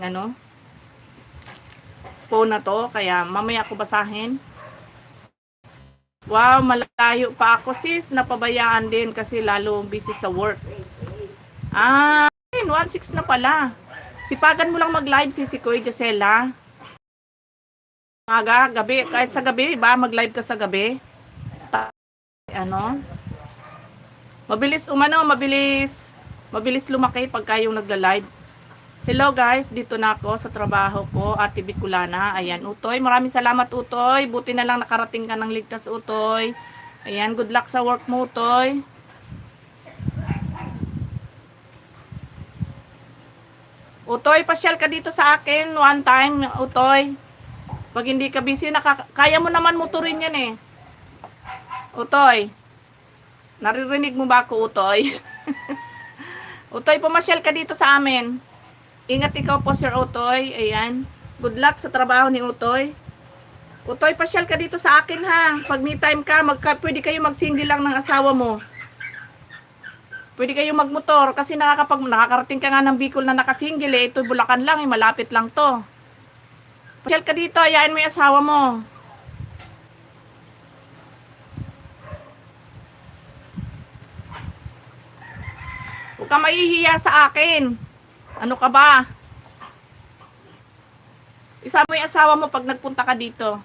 Speaker 2: phone na to, kaya mamaya ko basahin. Wow, malayo pa ako sis, napabayaan din kasi lalo busy sa work. 1:06 na pala. Sipagan mo lang mag-live, Sisi Kuy Gisela. Gabi, kahit sa gabi ba, mag-live ka sa gabi. Mabilis lumaki pagka yung nagla-live. Hello guys, dito na ako sa trabaho ko, Ate Bicolana. Ayan, Utoy, maraming salamat Utoy. Buti na lang nakarating ka ng ligtas, Utoy. Ayan, good luck sa work mo, Utoy. Utoy, pasyal ka dito sa akin one time, Utoy. Pag hindi ka busy, kaya mo naman motorin yan eh. Utoy, naririnig mo ba ako, Utoy? Utoy, pumasyal ka dito sa amin. Ingat ikaw po, Sir Utoy. Ayan. Good luck sa trabaho ni Utoy. Utoy, pasyal ka dito sa akin ha. Pag may time ka, pwede kayo mag-single lang ng asawa mo. Pwede kayo magmotor kasi nakakarating ka nga ng Bicol na nakasingle eh. Ito Bulacan lang eh, malapit lang to. Pasyal ka dito, ayain mo yung asawa mo. Huwag ka mahihiya sa akin. Ano ka ba? Isama mo yung asawa mo pag nagpunta ka dito.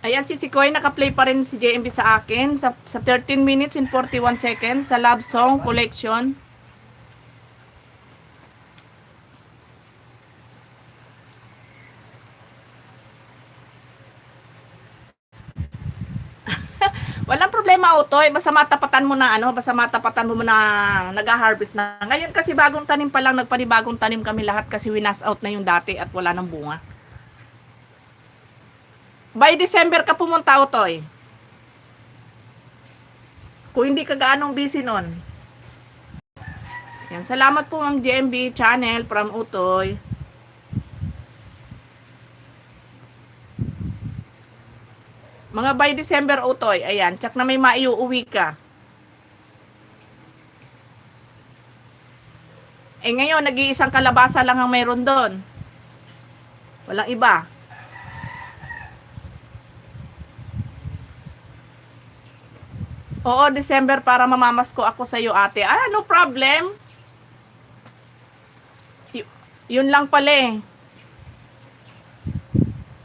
Speaker 2: Ayan, si Koy, naka-play pa rin si JMB sa akin sa 13 minutes and 41 seconds sa Love Song Collection. Walang problema, Utoy. Basta matapatan mo na nag-harvest na. Ngayon kasi bagong tanim pa lang, nagpanibagong tanim kami lahat kasi winas out na yung dati at wala nang bunga. By December ka pumunta, Utoy. Kung hindi ka gaanong busy nun. Yan, salamat po Ma'am JMB channel from Utoy. Mga by December, Utoy. Ayan, tsak na may maiuwi ka. Eh ngayon, nag-iisang kalabasa lang ang mayroon doon. Walang iba. Oo, December para mamamasko ako sa iyo, ate. No problem. Yun lang pala eh.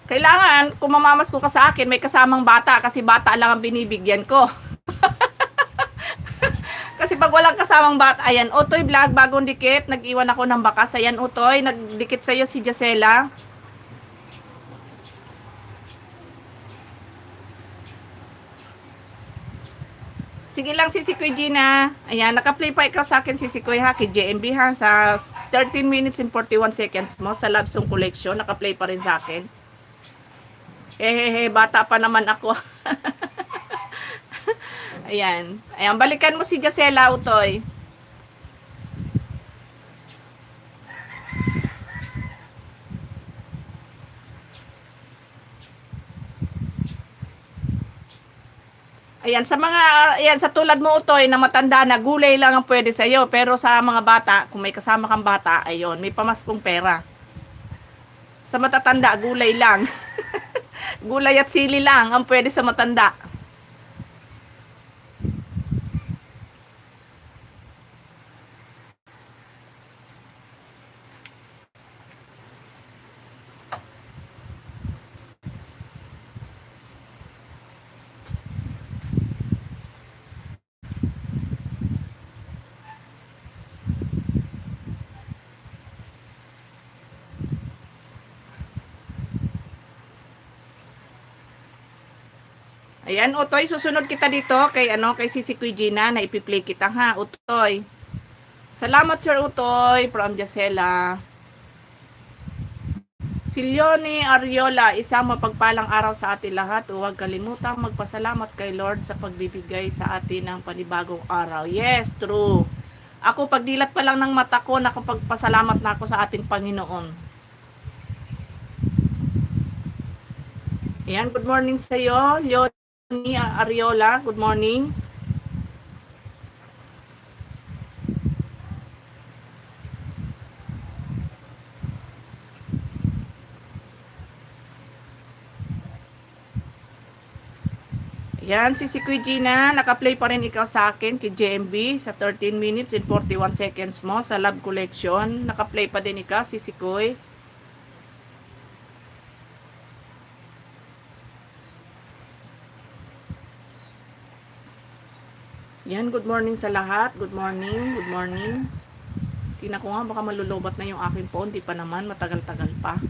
Speaker 2: Kailangan, kung mamamasko ka sa akin, may kasamang bata kasi bata lang ang binibigyan ko. Kasi pag walang kasamang bata, ayan, Utoy vlog, bagong dikit, nag-iwan ako ng bakas. Ayan, Utoy, nagdikit sa'yo si Gisela. Sige lang, Sisi Kuy Gina. Ayan, naka-play pa ikaw sa akin, Sisi Kuy ha, kay JMB ha, sa 13 minutes and 41 seconds mo sa Love Song Collection, naka-play pa rin sa akin. Bata pa naman ako. Ayan. Ayan, balikan mo si Gisela, Utoy. Ayan, sa tulad mo, Utoy, na matanda na, gulay lang ang pwede sa iyo. Pero sa mga bata, kung may kasama kang bata, ayun, may pamaskong pera. Sa matatanda, gulay lang. Gulay at sili lang ang pwede sa matanda. Ayan, Utoy, susunod kita dito kay kay Sisi Kuy Gina na ipi-play kita ha, Utoy. Salamat Sir Utoy from Jacela. Si Leonie Ariola, isang mapagpalang araw sa atin lahat. Huwag kalimutang magpasalamat kay Lord sa pagbibigay sa atin ng panibagong araw. Yes, true. Ako, pagdilat pa lang ng mata ko, nakapagpasalamat na ako sa ating Panginoon. Ayan, good morning sa iyo, Leonie Ariola. Good morning. Yan, si Kuy Gina, naka-play pa rin ikaw sa akin kay JMB sa 13 minutes and 41 seconds mo sa Love Collection. Naka-play pa din ikaw, si Kuy. Yan, good morning sa lahat. Good morning, good morning. Tingnan ko nga, baka malulobat na yung aking phone. Di pa naman, matagal-tagal pa.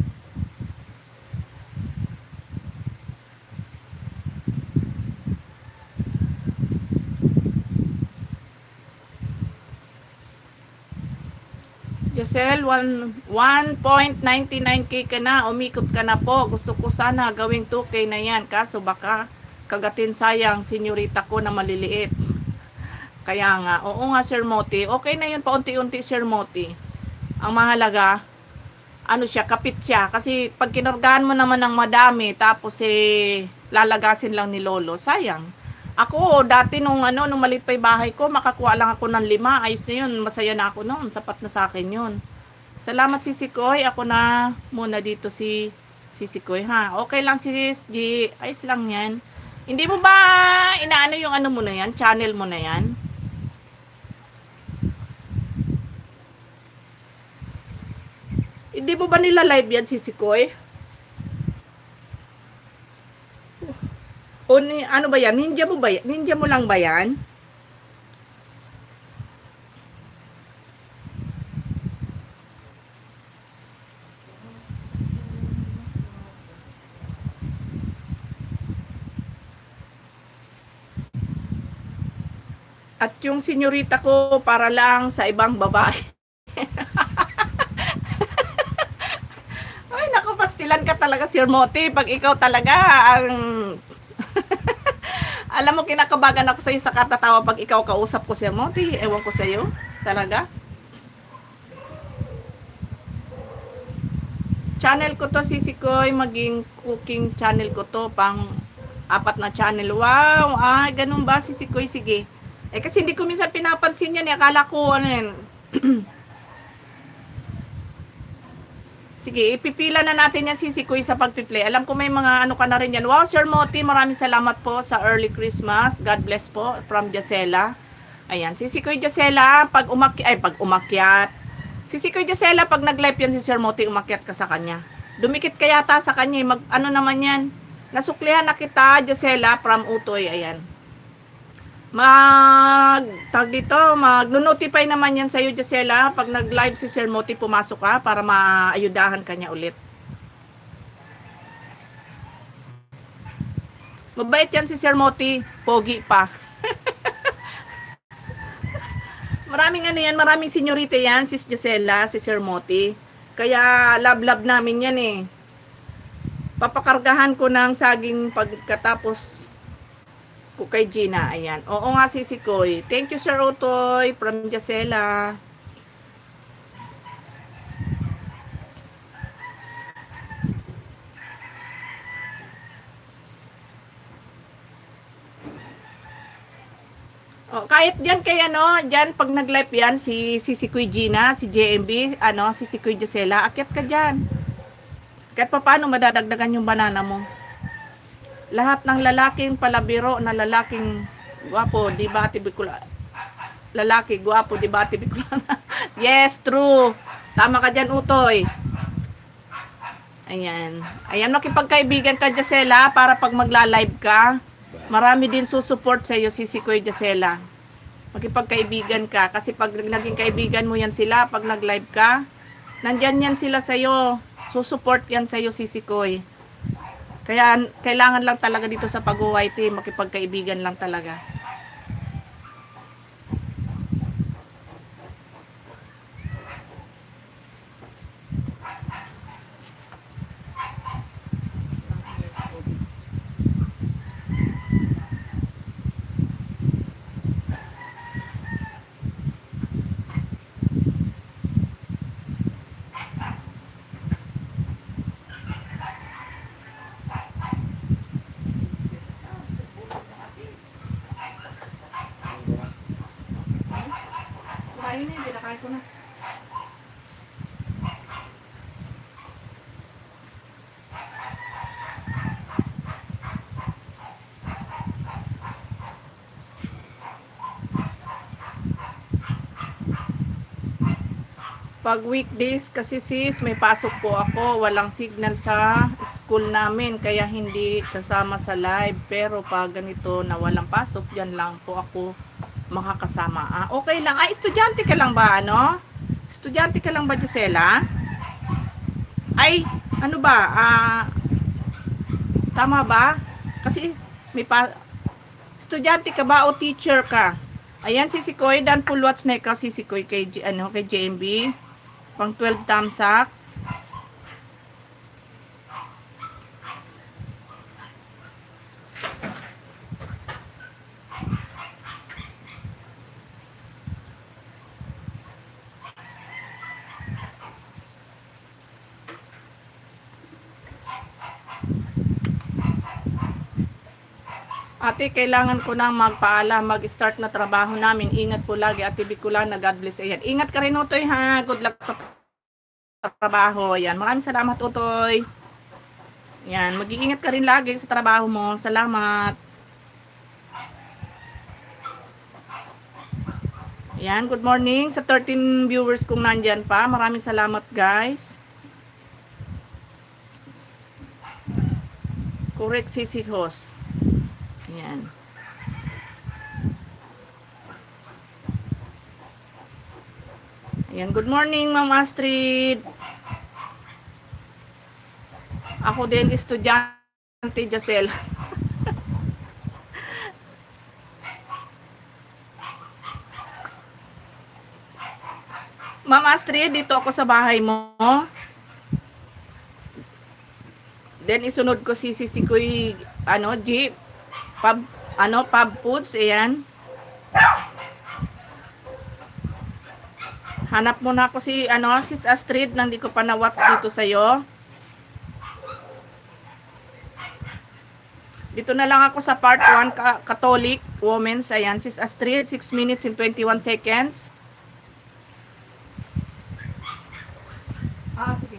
Speaker 2: Giselle, 1.99k ka na, umikot ka na po. Gusto ko sana gawing 2k na yan. Kaso baka kagatin sayang, senyorita ko na maliliit. Kaya nga, oo nga Sir Moti. Okay na yun, paunti-unti Sir Moti. Ang mahalaga, ano siya, kapit siya. Kasi pag kinargahan mo naman ng madami, tapos lalagasin lang ni Lolo, sayang. Ako, dati nung maliit pa yung bahay ko, makakuha lang ako ng 5. Ayos na yun. Masaya na ako noon. Sapat na sa akin yun. Salamat Sisi Koy. Ako na muna dito si Sisi Koy, ha. Okay lang sis G. Ayos lang yan. Hindi mo ba inaano yung mo na yan? Channel mo na yan? Hindi mo ba nila live yan, Sisi Koy? O ano ba yan? Ninja mo ba yan? Ninja mo lang ba yan? At yung senyorita ko para lang sa ibang babae. Ay, naku, pastilan ka talaga, Sir Moti. Pag ikaw talaga ang alam mo, kinakabagan ako sa'yo sa katatawa pag ikaw kausap ko, Sir Moti. Ewan ko sa'yo. Talaga. Channel ko to, Sisi Koy. Maging cooking channel ko to. Pang 4 na channel. Wow! Ay, ganun ba, Sisi Koy? Sige. Kasi hindi ko minsan pinapansin yan. Akala ko, Sige, ipipila na natin yan, Sisi Koy, sa pagpiplay. Alam ko may mga ka na rin yan. Wow, Sir Moti, maraming salamat po sa early Christmas. God bless po, from Jacela. Ayan, Sisi Koy Jacela, pag umakyat. Sisi Koy Jacela, pag nag-live yan si Sir Moti, umakyat ka sa kanya. Dumikit ka yata sa kanya. Naman yan. Nasuklihan na kita, Jacela, from Utoy. Ayan. Mag-notify naman yan sa'yo, Jacela. Pag nag-live si Sir Moti, pumasok ka para maayudahan ka niya ulit. Mabait yan si Sir Moti. Pogi pa. Maraming senyorita yan, si Jacela, si Sir Moti. Kaya love namin yan eh. Papakargahan ko ng saging pagkatapos ko kay Gina. Ayan. Oo nga, Sisi Koy. Thank you, Sir Otoy, from Jacela. Oh, kahit diyan kay diyan pag nag-live yan si Sisi Koy Gina, si JMB, Sisi Koy Jacela, akyat ka diyan. Kahit paano madadagdagan yung banana mo. Lahat ng lalaking palabiro na lalaking gwapo, di ba Ate Bicolana? Lalaki, gwapo, di ba Ate Bicolana? Yes, true. Tama ka dyan, Utoy. Ayan. Ayan, makipagkaibigan ka, Jacela, para pag magla-live ka, marami din susupport sa iyo, si Kuya Jacela. Makipagkaibigan ka. Kasi pag naging kaibigan mo yan sila, pag nag-live ka, nandyan yan sila sa iyo. Susupport yan sa iyo, si Koy. Kaya, kailangan lang talaga dito sa pag-UYT, makipagkaibigan lang talaga. Kumain na, binakain ko na. Pag weekdays kasi sis, may pasok po ako. Walang signal sa school namin, kaya hindi kasama sa live. Pero pag ganito na walang pasok, dyan lang po ako makakasama. Ah, okay lang. Ay, estudyante ka lang ba, ano? Estudyante ka lang ba, Gisela? Ay, ano ba? Tama ba? Kasi may estudyante ka ba o teacher ka? Ayan, si Koy, dan full watch na ikaw, si Koy kay, kay JMB. Pang 12 thumbs up. Ate, kailangan ko nang magpaalam, mag-start na trabaho namin. Ingat po lagi, Ate Bicolana, God bless. Ayan. Ingat ka rin, Utoy, ha? Good luck sa trabaho. Ayan. Maraming salamat, Utoy. Ayan. Mag-iingat ka rin lagi sa trabaho mo. Salamat. Ayan. Good morning sa 13 viewers kung nandyan pa. Maraming salamat, guys. Correct, Sisi Host. Ayan. Ayan, good morning, Ma'am Astrid. Ako din, estudyante, Jacel. Ma'am Astrid, dito ako sa bahay mo. Then, isunod ko si Koy, Jeep. Pub Foods, ayan. Hanap mo na ako si, Sis Astrid, nang di ko pa na-watch dito sa'yo. Dito na lang ako sa part 1, Catholic Women's, ayan, Sis Astrid, 6 minutes and 21 seconds. Sige.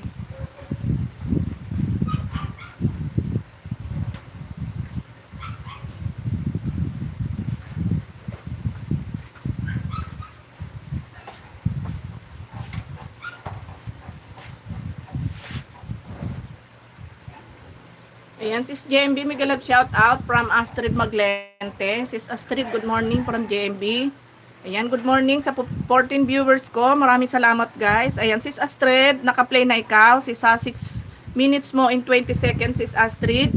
Speaker 2: Ayan, Sis JMB, may galab shout out from Astrid Maglente. Sis Astrid, good morning from JMB. Ayan, good morning sa 14 viewers ko. Maraming salamat, guys. Ayan, Sis Astrid, naka-play na ikaw. Sa 6 minutes mo in 20 seconds, Sis Astrid.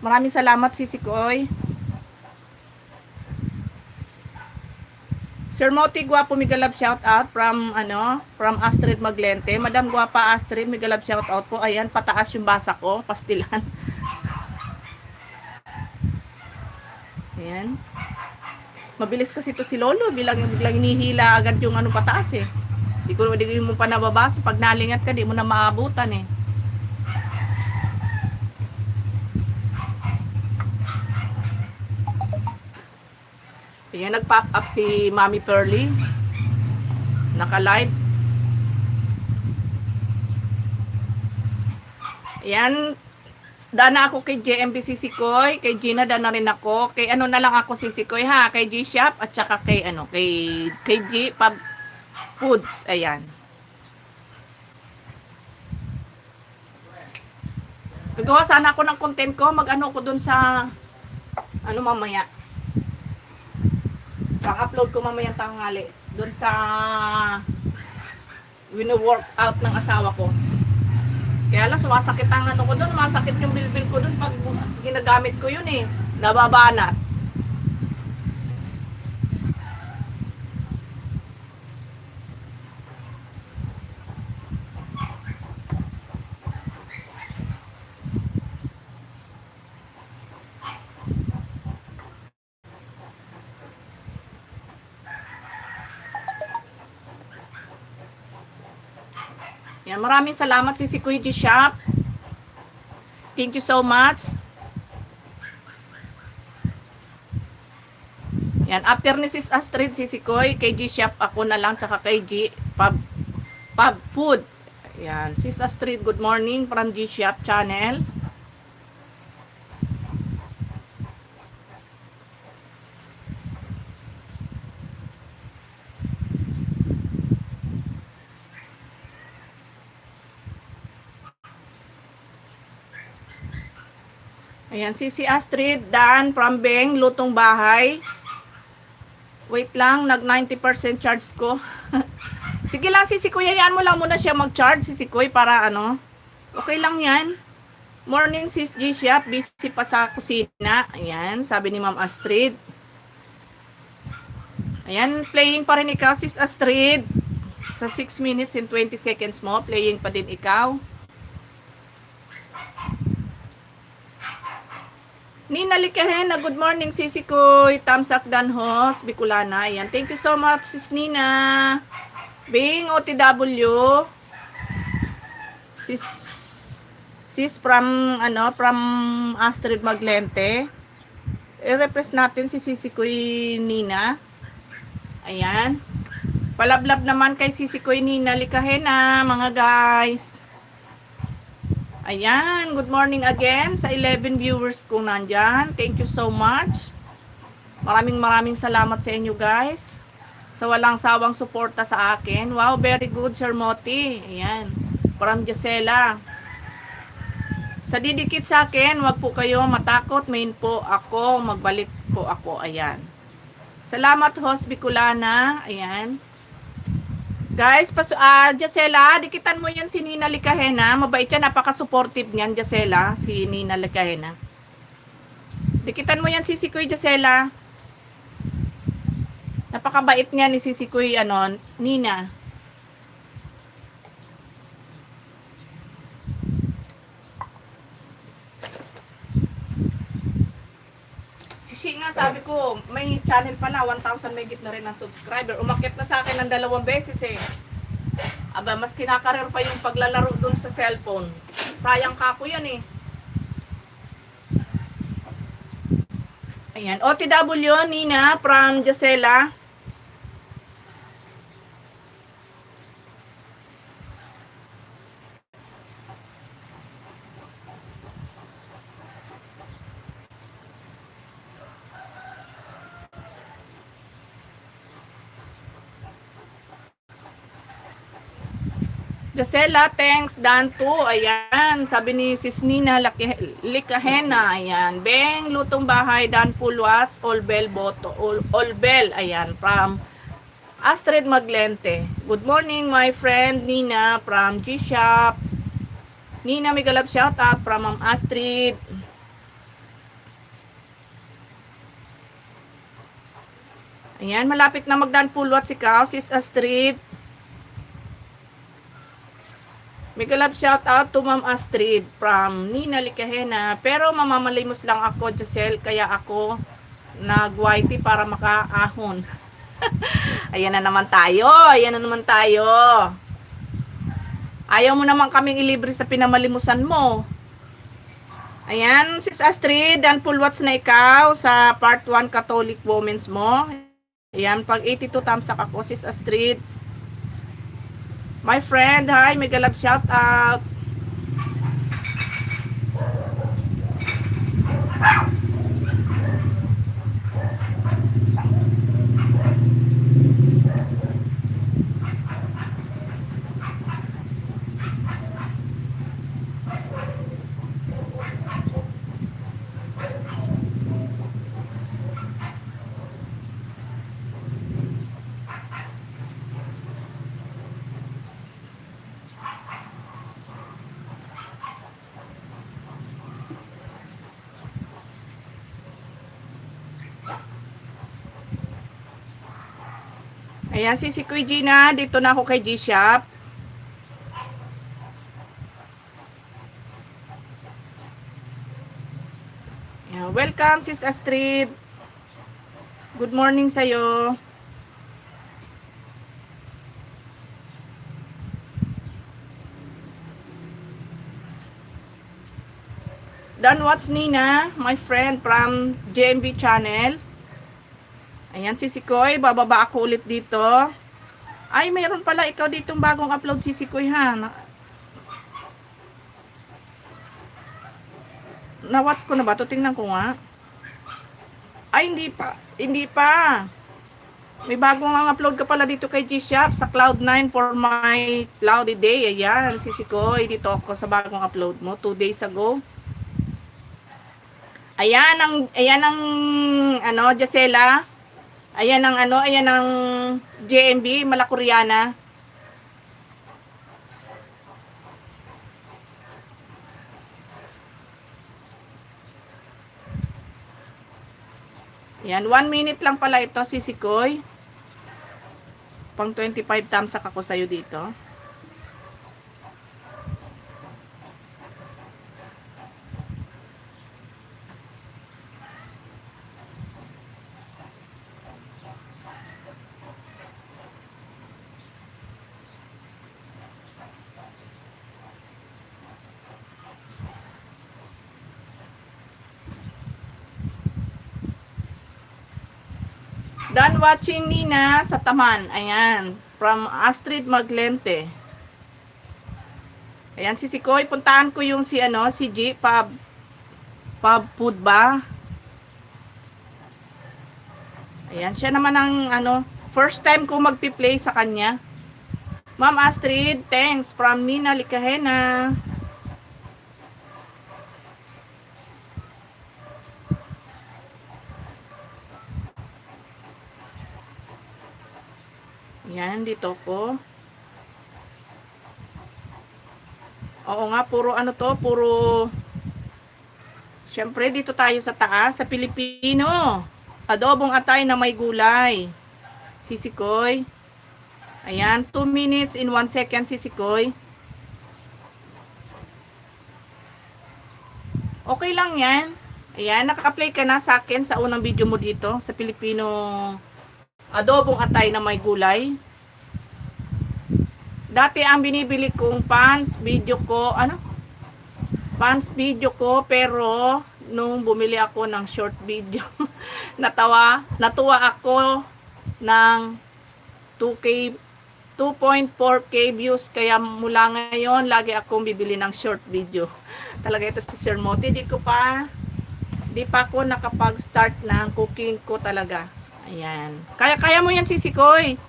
Speaker 2: Maraming salamat, Sisi Koy. Sir Moti Guapo, may galab shout out from Astrid Maglente. Madam Guapa Astrid, may galab shout out po. Ayan, pataas yung basa ko, pastilan. Ayan. Mabilis kasi ito si Lolo, biglang hinihila agad yung pataas eh. Di mo pa nababasa. Pag nalingat ka, di mo na maabutan eh. Ayan, nag-pop up si Mami Pearly. Naka-live. Ayan, dana ako kay JMB Sisikoy, kay Gina dana rin ako, kay ano na lang ako Sisikoy ha, kay G Shop at saka kay ano, kay G Pub Foods. Ayan. Gagawa sana ako ng content ko, mag-ano ko dun sa ano mamaya. Pang-upload ko mamaya tanghali dun sa wino-workout ng asawa ko. Kaya lang sumasakit ang ano ko doon, sumasakit yung bilbil ko doon pag ginagamit ko yun eh. Nababanat. Yan, maraming salamat si Kuya G Shop. Thank you so much. Yan, after ni Sis Astrid, si Koy, kay G Shop ako na lang, tsaka kay G Pub Food. Yan, Sis Astrid, good morning from G Shop channel. Ayan, si Astrid, Dan, from Beng, Lutong Bahay. Wait lang, nag 90% charge ko. Sige lang, si Kuya, yan mo lang muna siya mag-charge, si Kuya, para ano. Okay lang yan. Morning, Sis G Shop, busy pa sa kusina. Ayan, sabi ni Ma'am Astrid. Ayan, playing pa rin ikaw, Sis Astrid. Sa 6 minutes and 20 seconds mo, playing pa din ikaw. Nina Likahena, good morning, Sisi Koy. Tamsak Danhos, Bicolana. Ayan, thank you so much, Sis Nina. Bing OTW. Sis from, from Astrid Maglente. I-repress natin si Sisi Koy Nina. Ayan. Palablab naman kay Sisi Koy Nina Likahena, mga guys. Ayan, good morning again sa 11 viewers kung nandyan. Thank you so much. Maraming salamat sa inyo guys. Sa walang sawang suporta sa akin. Wow, very good, Sir Moti. Ayan, from Gisela. Sa didikit sa akin, wag po kayo matakot. Main po ako, magbalik po ako. Ayan. Salamat, Host Bicolana. Ayan. Guys, Gisela, dikitan mo yan si Nina Likahena. Mabait yan, napaka-supportive niyan, Gisela, si Nina Likahena. Dikitan mo yan si Kuya Gisela. Napakabait niya ni si Kuya, Nina. Nga, sabi ko, may channel pala, 1,000 may git na rin ng subscriber. Umakyat na sa akin ng 2 beses eh. Aba, mas kinakarir pa yung paglalaro dun sa cellphone. Sayang ka ko yan eh. Ayan, OTW, Nina, from Gisela. Gisela, thanks, Dan too. Ayan, sabi ni Sis Nina Likahena. Ayan, Beng, Lutong Bahay, Dan Pulwats, Olbel Boto, Olbel. Ayan, from Astrid Maglente. Good morning, my friend Nina from G Shop. Nina, may galap shout out from Ma'am Astrid. Ayan, malapit na magdan Pulwats ikaw, Sis Astrid. May galap shout out to Ma'am Astrid from Nina Likahena. Pero mamamalimos lang ako, Giselle, kaya ako nag-whitey para makaahon. Ayan na naman tayo. Ayan na naman tayo. Ayaw mo naman kaming ilibre sa pinamalimusan mo. Ayan, Sis Astrid, dan Pulwats na ikaw sa part 1 Catholic Women's mo. Ayan, pag 82 tamsak ako, Sis Astrid. My friend, hi, may galap shout out. Ayan, si Kuya Gina, dito na ako kay G-Shop. Ayan, welcome, Sis Astrid. Good morning sa'yo. Don't watch Nina, my friend from JMB channel. Ayan, Sisikoy, bababa ako ulit dito. Ay, mayroon pala ikaw ditong bagong upload, Sisikoy, ha? Na-watch ko na ba? Tingnan ko nga. Ay, hindi pa. Hindi pa. May bagong upload ka pala dito kay G-Shop sa Cloud9 for my cloudy day. Ayan, Sisikoy, dito ako sa bagong upload mo 2 days ago. Ayan ang ano, Jacela. Ayan ang JMB, Malakoreana. Ayan, 1 minute lang pala ito, Sisikoy. Pang 25 thumbs ako sa'yo dito. Done watching Nina sa Taman. Ayan. From Astrid Maglente. Ayan, Sisikoy. Puntahan ko yung si G. Pub food ba? Ayan. Siya naman ang first time ko magpi-play sa kanya. Ma'am Astrid, thanks. From Nina Likahena. Yan, dito ko. Oo nga, puro syempre dito tayo sa taas, sa Pilipino. Adobong atay na may gulay. Sisikoy. Ayan, 2 minutes in 1 second, Sisikoy. Okay lang yan. Ayan, nakaka-play ka na sa akin sa unang video mo dito, sa Pilipino adobong atay na may gulay. Dati ang binibili kong pants video ko, pero nung bumili ako ng short video, natuwa ako ng 2.4k views, kaya mula ngayon lagi akong bibili ng short video. Talaga ito si Sir Moti, di pa ako nakapag-start ng cooking ko talaga. Ayan. Kaya mo yan, Sisikoy.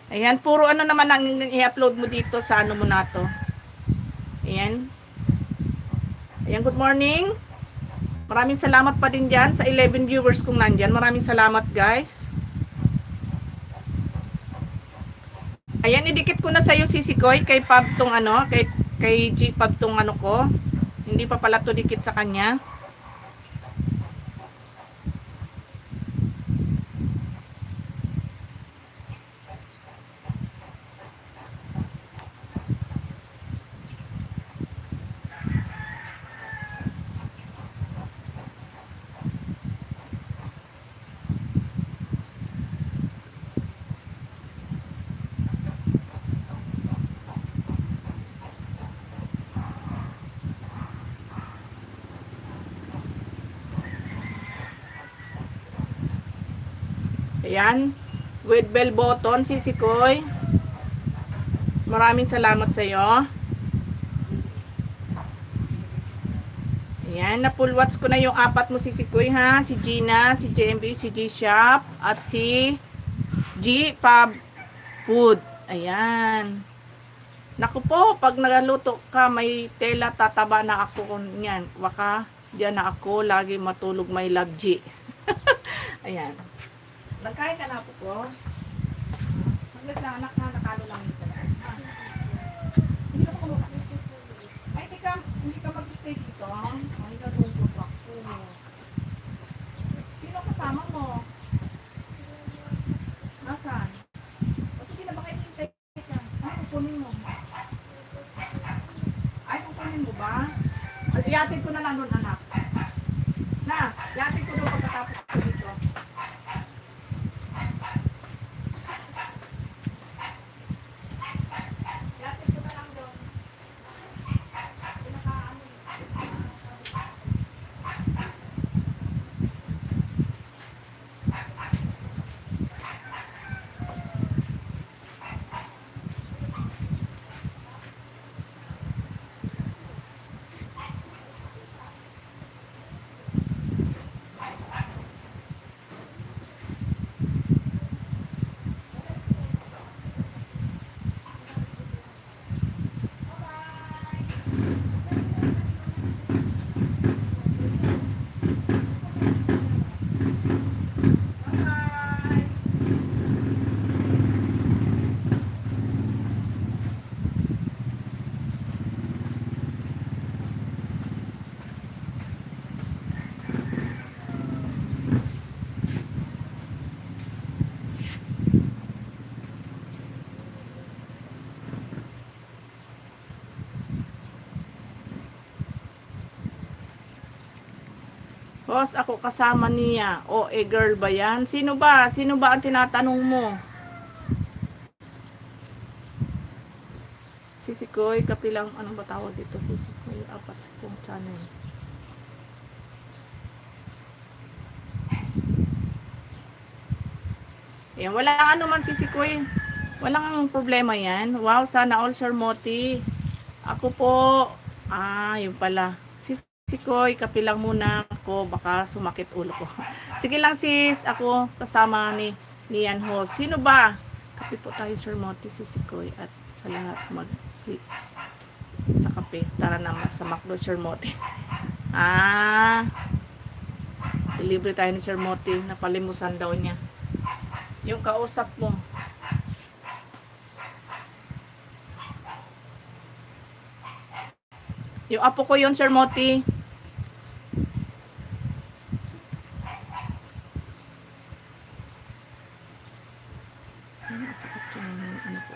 Speaker 2: Ayan, puro naman ang i-upload mo dito sa mo na to. Ayan. Ayan, good morning. Maraming salamat pa din dyan sa 11 viewers kong nandyan. Maraming salamat, guys. Ayan, idikit ko na sa'yo, Sisikoy, kay Pab tong kay G Pab tong ko. Hindi pa pala to dikit sa kanya. Ayan, with bell button, Sisikoy. Maraming salamat sa iyo. Ayan, na-full watch ko na yung apat mo si Sikoy ha. Si Gina, si JMB, si G-Shop, at si G Fab Food. Ayan. Naku po, pag nagaluto ka, may tela, tataba na ako niyan. Baka, diyan na ako, lagi matulog may love G. Ayan. Nagkain ka na po. Saglit lang, anak na, nakalo lang dito. Hindi ka pa kumakain. Ay, hindi ka mag-stay dito. Ay, nalungkot ako. Sino kasama mo? Nasaan? O sige na, baka hinihintay ka. Ay, kukunin mo. Ay, kukunin mo ba? Ay, iatid ko na lang doon, anak. Na, iatid ko doon pagkatapos ko dito. Iatid ko na lang doon. Pinakaano. Boss, ako kasama niya. O, girl ba yan? Sino ba? Sino ba ang tinatanong mo? Sisikoy, kapilang, anong ba tawag dito? Sisikoy, 4 channel. Ayan, wala ano man Sisikoy. Walang problema yan. Wow, sana all Sir Moti. Ako po, yun pala. Sikoy, kapilang muna ako, baka sumakit ulo ko. Sige lang sis, ako kasama ni Nian Ho. Sino ba? Kape po tayo Sir Moti, si Sikoy, at sa lahat sa kape. Tara naman sa McDo Sir Moti. Libre tayo ni Sir Moti, napalimusan daw niya. Yung kausap mo. Yung apo ko yun Sir Moti. Masakit yung ano po.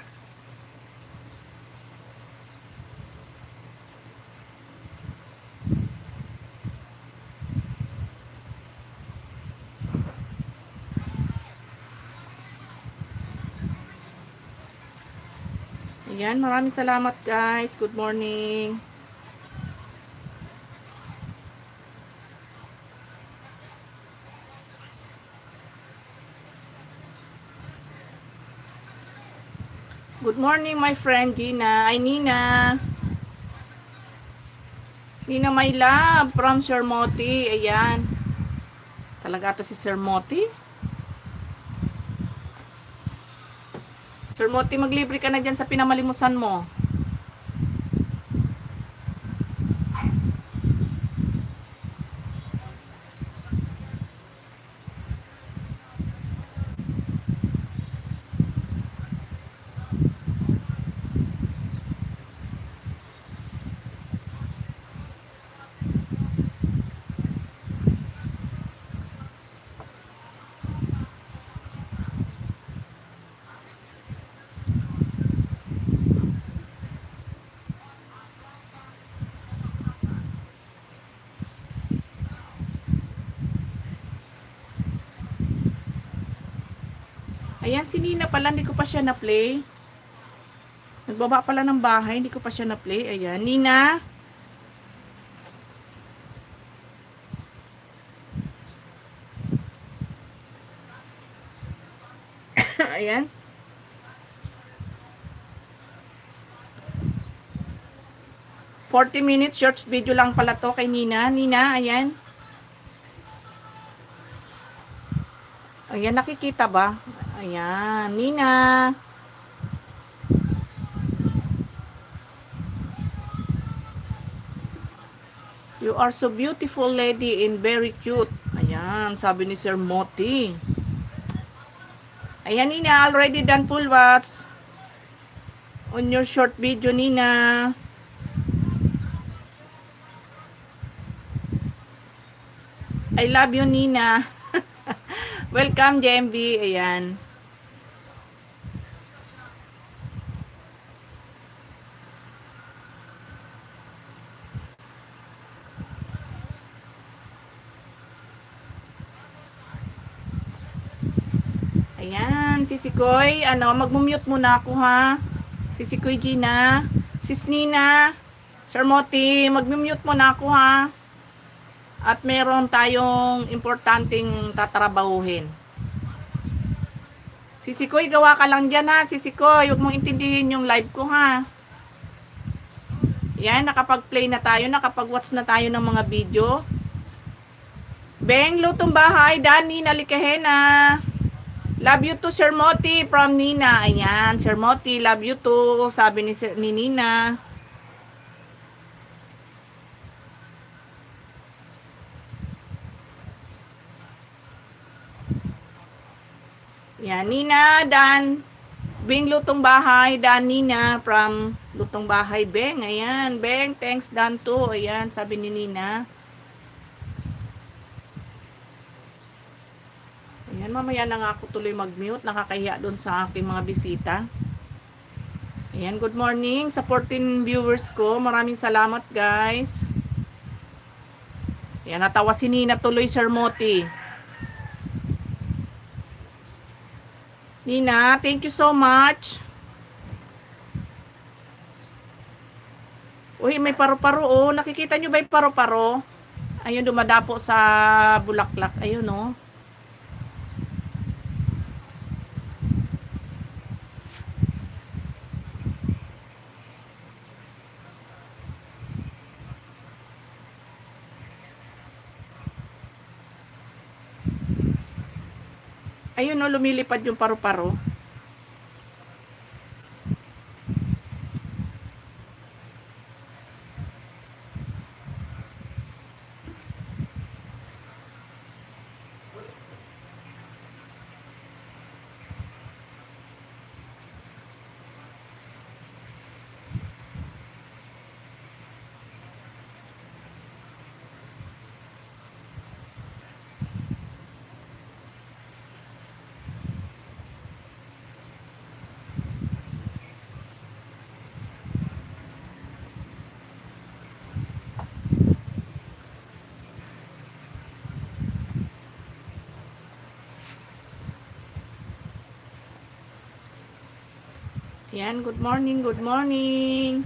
Speaker 2: Ayan, maraming salamat guys. Good morning. Good morning my friend Gina. Ay Nina. Nina my love from Sir Moti. Ayan. Talaga to si Sir Moti. Sir Moti, maglibre ka na dyan sa pinamalimusan mo. Ayan, si Nina pala, hindi ko pa siya na-play. Nagbaba pala ng bahay, hindi ko pa siya na-play. Ayan, Nina. Ayan. 40 minutes short video lang pala to kay Nina. Nina, ayan. Ayan, nakikita ba? Ayan, Nina. You are so beautiful, lady, and very cute. Ayan, sabi ni Sir Moti. Ayan, Nina, already done full watch on your short video, Nina. I love you, Nina. Welcome, JMB. Ayan. Ayan, Sisi Koy, mag-mute muna ako ha. Sisi Koy Gina, Sis Nina, Sir Moti, mag-mute muna ako ha. At meron tayong importanteng tatrabahuhin. Sisi Koy, gawa ka lang dyan ha. Sisi Koy, huwag mong intindihin yung live ko ha. Yan, nakapag-play na tayo, nakapag-watch na tayo ng mga video. Beng, lutong bahay, Dani, nalikahena. Love you to Sir Moti from Nina. Ayan, Sir Moti, love you to. Sabi ni Nina. Yan, Nina, Dan. Beng, lutong bahay, Dan, Nina from lutong bahay, Beng. Ayan, Beng, thanks, Dan to. Ayan, sabi ni Nina. Ayan, mamaya na nga ako tuloy mag-mute. Nakakahiya doon sa aking mga bisita. Ayan, good morning sa 14 viewers ko. Maraming salamat, guys. Ayan, natawa si Nina tuloy, Sir Moti. Nina, thank you so much. Uy, may paru-paro oh. Nakikita nyo ba yung paru-paro? Ayun, dumadapo sa bulaklak. Ayun oh. Ayun oh, lumilipad yung paru-paro. Yan, good morning, good morning.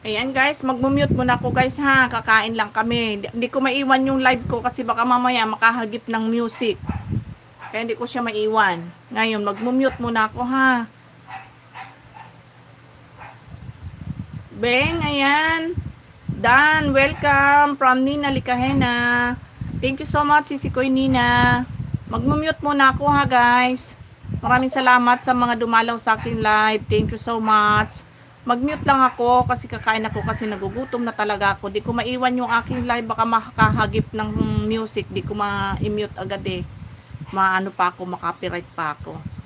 Speaker 2: Ayan guys, mag-mute muna ako guys ha. Kakain lang kami. Hindi ko maiwan yung live ko kasi baka mamaya makahagip ng music. Kaya hindi ko siya maiwan. Ngayon, mag-mute muna ako ha. Beng, ayan. Dan, welcome from Nina Likahena. Thank you so much, Sisi Koy Nina. Mag-mute muna ako ha, guys. Maraming salamat sa mga dumalaw sa akin live. Thank you so much. Mag-mute lang ako kasi kakain ako kasi nagugutom na talaga ako. Di ko maiwan yung aking live. Baka makahagip ng music. Di ko ma-mute agad eh. Maano pa ako, makapiright pa ako.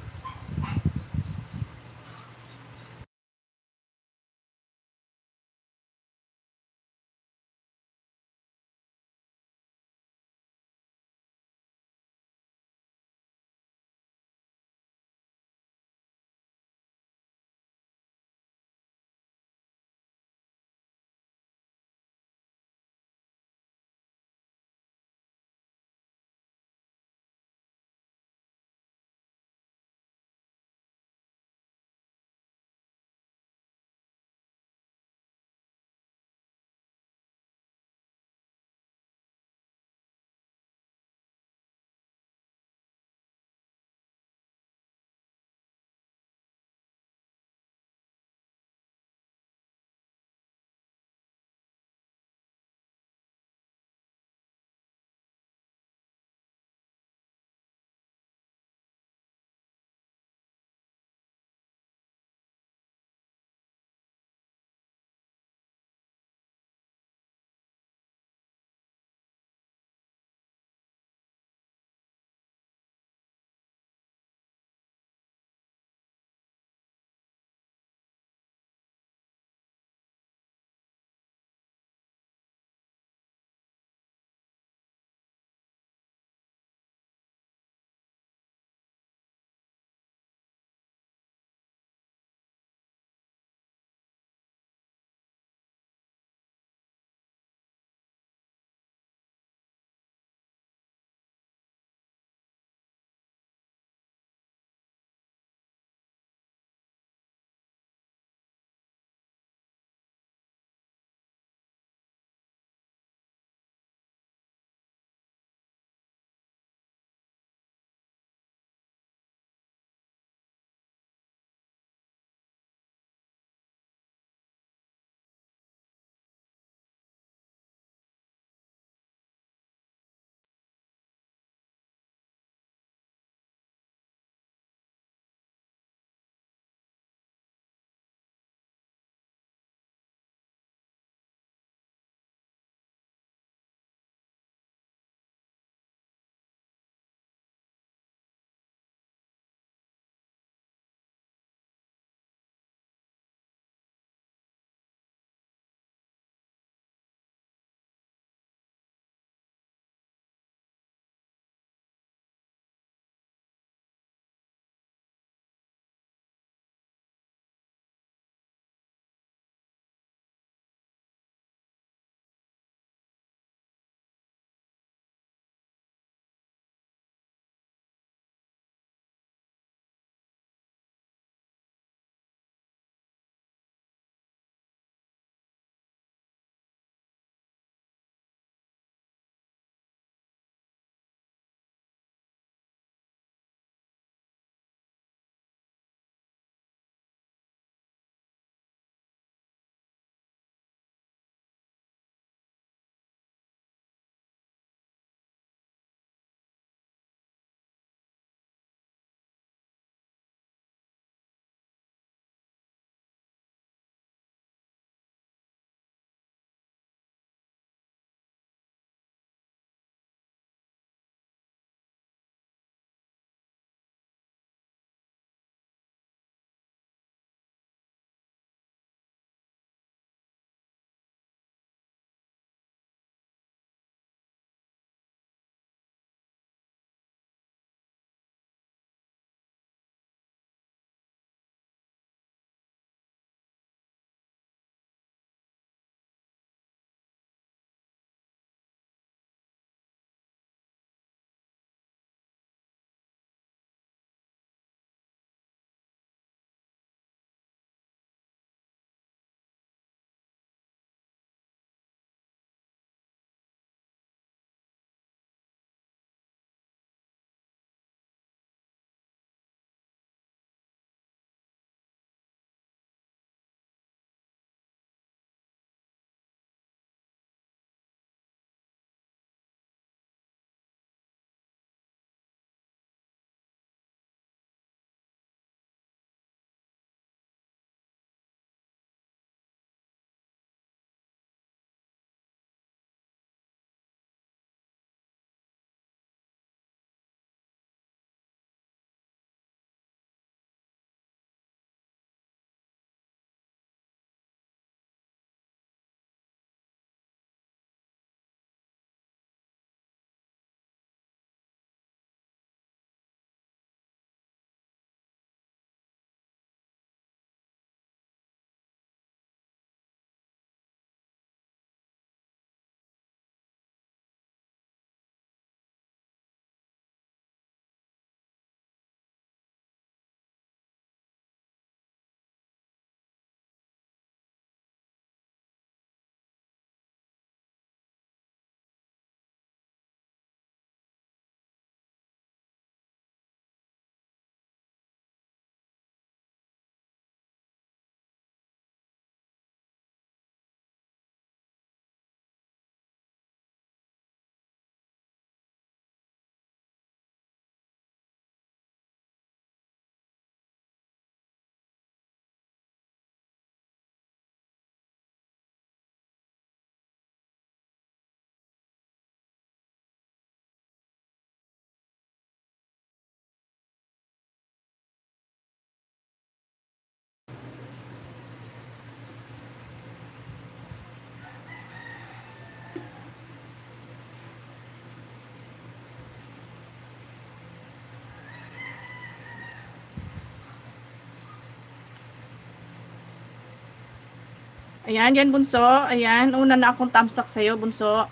Speaker 2: Ayan, yan bunso. Ayan, una na akong tamsak sa'yo, bunso.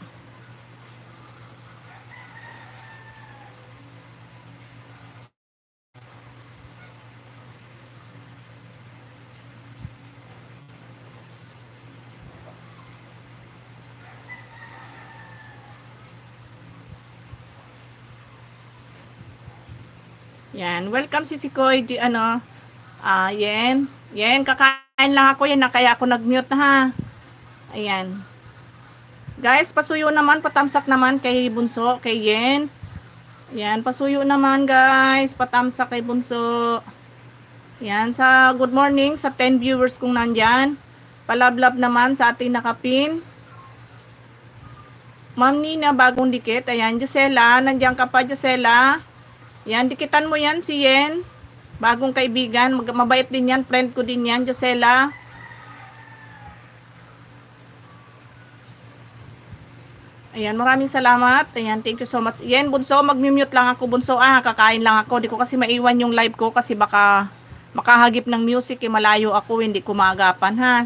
Speaker 2: Yan, welcome si Koy, di ano. Yen. Yen, kakain lang ako yan, kaya ako nag-mute na ha. Ayan. Guys, pasuyo naman, patamsak naman kay bunso, kay Yen. Yan, pasuyo naman guys, patamsak kay bunso. Yan, sa good morning sa 10 viewers kung nandyan. Palablab naman sa ating nakapin. Ma'am Nina, bagong dikit. Ayan, Gisela, nandiyan ka pa, Gisela. Yan, dikitan mo yan si Yen. Bagong kaibigan, mabait din yan, friend ko din yan, Gisela. Ayan, maraming salamat. Ayan, thank you so much. Yen, bunso, mag-mute lang ako, bunso. Kakain lang ako. Di ko kasi maiwan yung live ko kasi baka makahagip ng music, malayo ako, hindi ko maagapan, ha.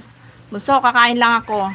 Speaker 2: Bunso, kakain lang ako.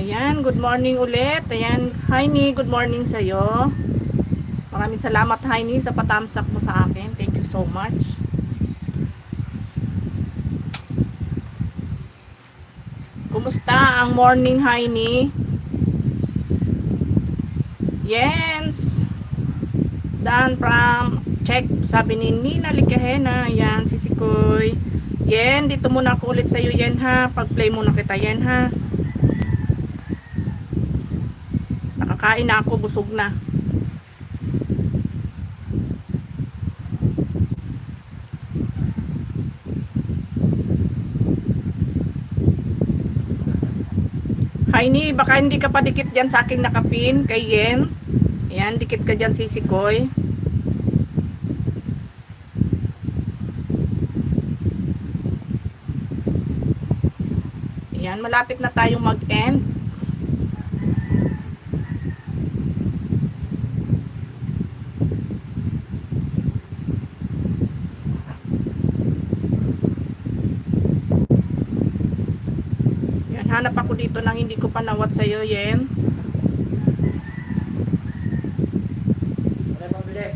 Speaker 2: Ayan, good morning ulit. Ayan, Heini, good morning sa'yo. Maraming salamat, Heini, sa patamsak mo sa akin. Thank you so much. Kumusta ang morning, Heini? Yes. Dan from check, sabi ni Nina Likahena. Ayan, Sisikoy. Yen, dito muna ako ulit sa'yo, Yen, ha. Pag-play muna kita, Yen, ha. Nakakain na ako, busog na. Heini, baka hindi ka pa dikit dyan sa aking nakapin kay Yen. Ayan, dikit ka dyan, Sisikoy. Ayan, malapit na tayong mag-end. Ayan, hanap ako dito nang hindi ko pa nawat sa'yo, Yen.
Speaker 1: Wala pabili.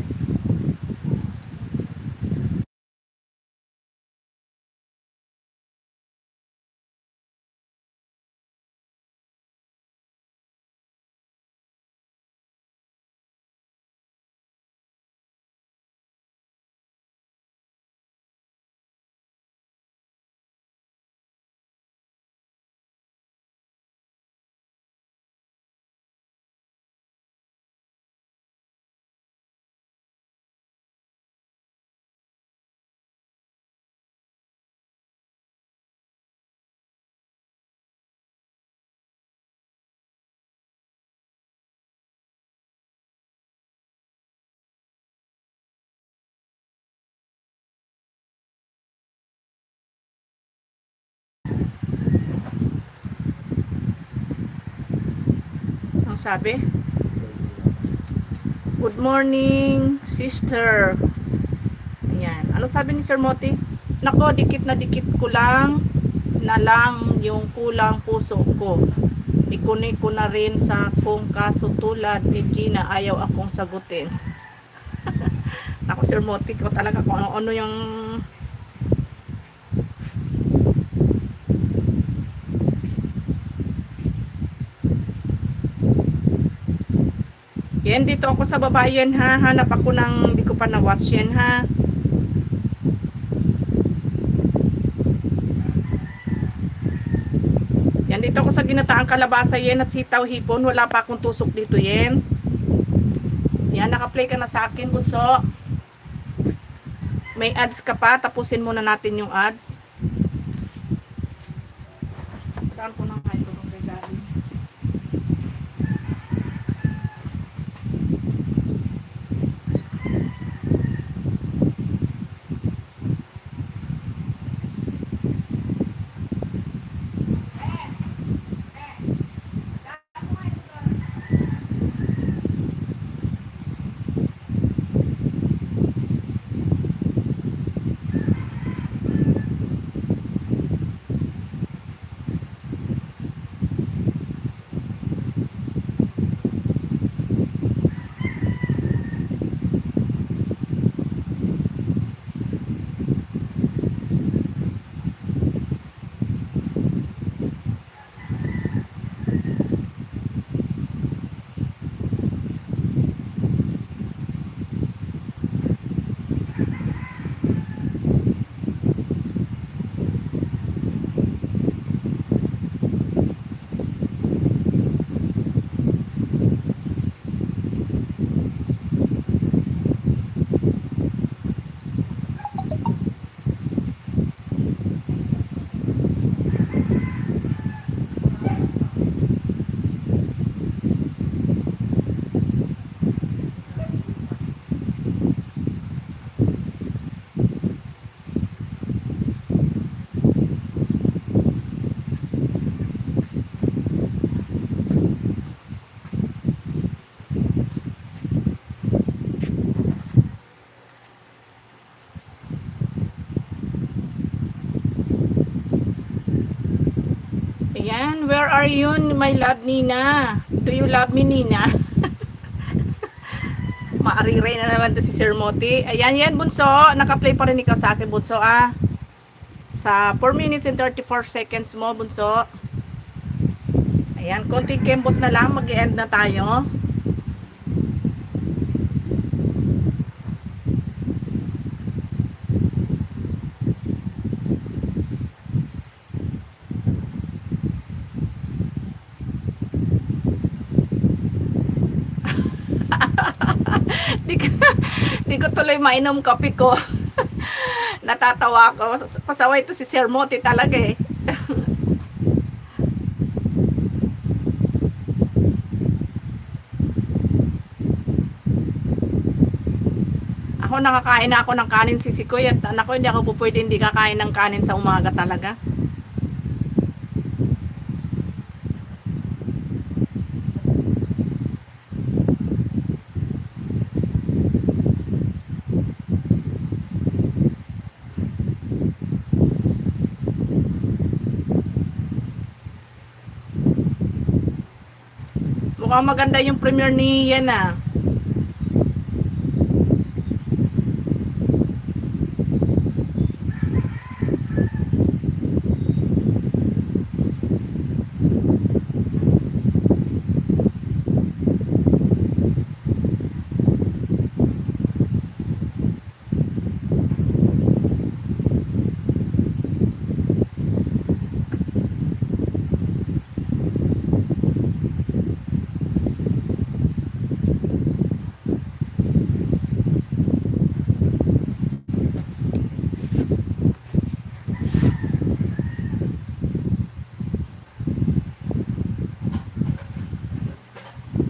Speaker 2: Ang sabi? Good morning, sister. Ayan. Ano sabi ni Sir Moti? Nako, dikit na dikit ko lang na lang yung kulang puso ko. Ikunin ko na rin sa kung kaso tulad ni Gina ayaw akong sagutin. Nako, Sir Moti, ko talaga kung ano yung yan, dito ako sa baba yan, ha. Hanap ako ng hindi ko pa na-watch yan, ha. Yan, dito ako sa ginataang kalabasa yan at sitaw hipon. Wala pa akong tusok dito yan. Yan, naka-play ka na sa akin, bunso. May ads ka pa. Tapusin muna natin yung ads. Saan ko na nga ito ng regalo? are you, my love Nina? Do you love me, Nina? Maariray na naman to si Sir Moti. Ayan, yan, bunso. Naka-play pa rin ikaw sa akin, bunso, ah. Sa 4 minutes and 34 seconds mo, bunso. Ayan, konting kembot na lang. Mag-i-end na tayo. Di ko tuloy mainom kape ko. Natatawa ko. Pasaway to si Sir Moti talaga eh. Ako nakakain na ako ng kanin si Sikoy at anak ko hindi ako po pwede hindi kakain ng kanin sa umaga talaga. Mukhang maganda yung premiere ni Yan ah.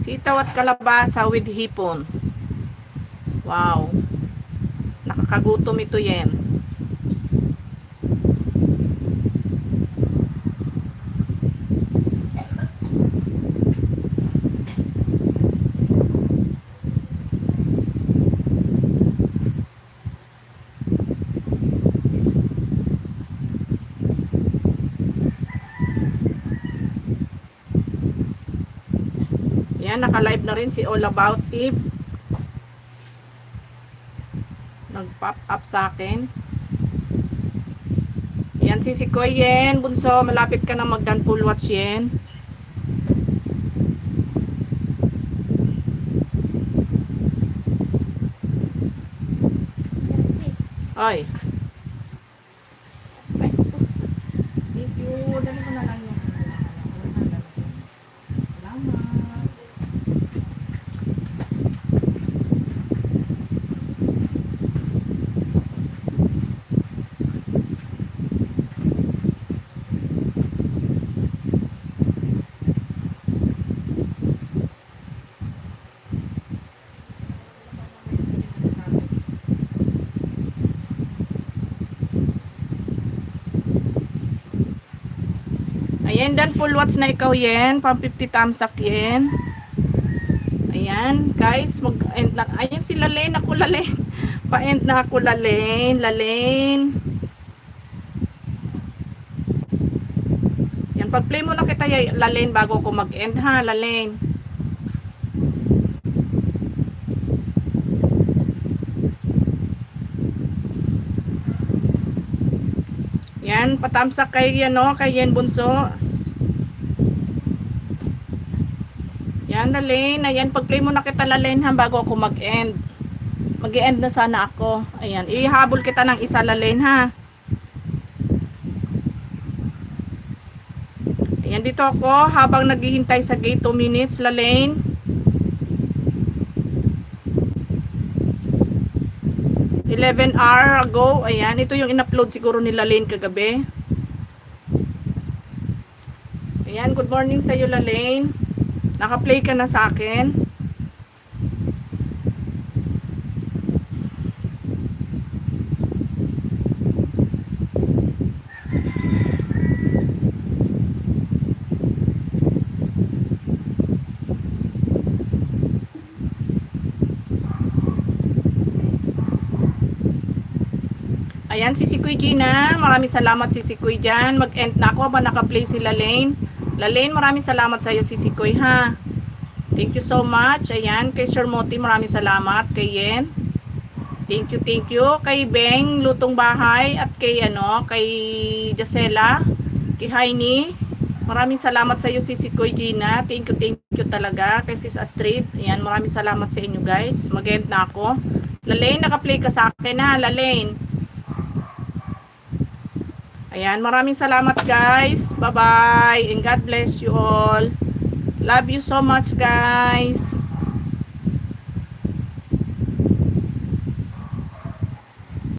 Speaker 2: Sitaw at kalabasa with hipon. Wow. Nakakagutom ito yan. Yan, naka-live na rin si All About It. Nag-pop up sa akin. Yan, si Sikoy Yen. Bunso, malapit ka na mag-done full watch Yen. Ay. Thank you. Dali ko na lang yan. Salamat. Ayan, dan full watch na ikaw Yen. Pang 50 thumbs up Yen. Ayan, guys. Mag-end na. Ayan si Lalaine. Ako Lalaine. Pa-end na ako Lalaine. Lalaine. Yan, pag-play mo na kita Lalaine bago ako mag-end ha. Lalaine. Yan, patamsak kay yan no, kay Yen Bunso. Yan, Lalaine. Ayan, pag-play mo na kita Lalaine ha, bago ako mag-end. Mag-end na sana ako. Ayan, ihabol kita ng isa Lalaine ha. Ayan, dito ako habang naghihintay sa gate 2 minutes Lalaine. $11 ago. Ayan, ito yung in-upload siguro ni Lalaine kagabi. Ayan, good morning sa iyo Lalaine. Naka-play ka na sa akin. Ayan, si Sikoy Gina. Maraming salamat si Sikoy dyan. Mag-end na ako ba naka-play si Lalaine. Lalaine, maraming salamat sa iyo, Sisi Koy, ha. Thank you so much. Ayan, kay Sir Moti, maraming salamat. Kay Yen, thank you, thank you. Kay Beng, Lutong Bahay, at kay kay Jacela, kay Heini, maraming salamat sa iyo, Sisi Koy Gina. Thank you talaga. Kay Sis Astrid, ayan, maraming salamat sa inyo, guys. Mag-end na ako. Lalaine, naka-play ka sa akin, ha, Lalaine. Ayan, maraming salamat, guys. Bye-bye, and God bless you all. Love you so much, guys.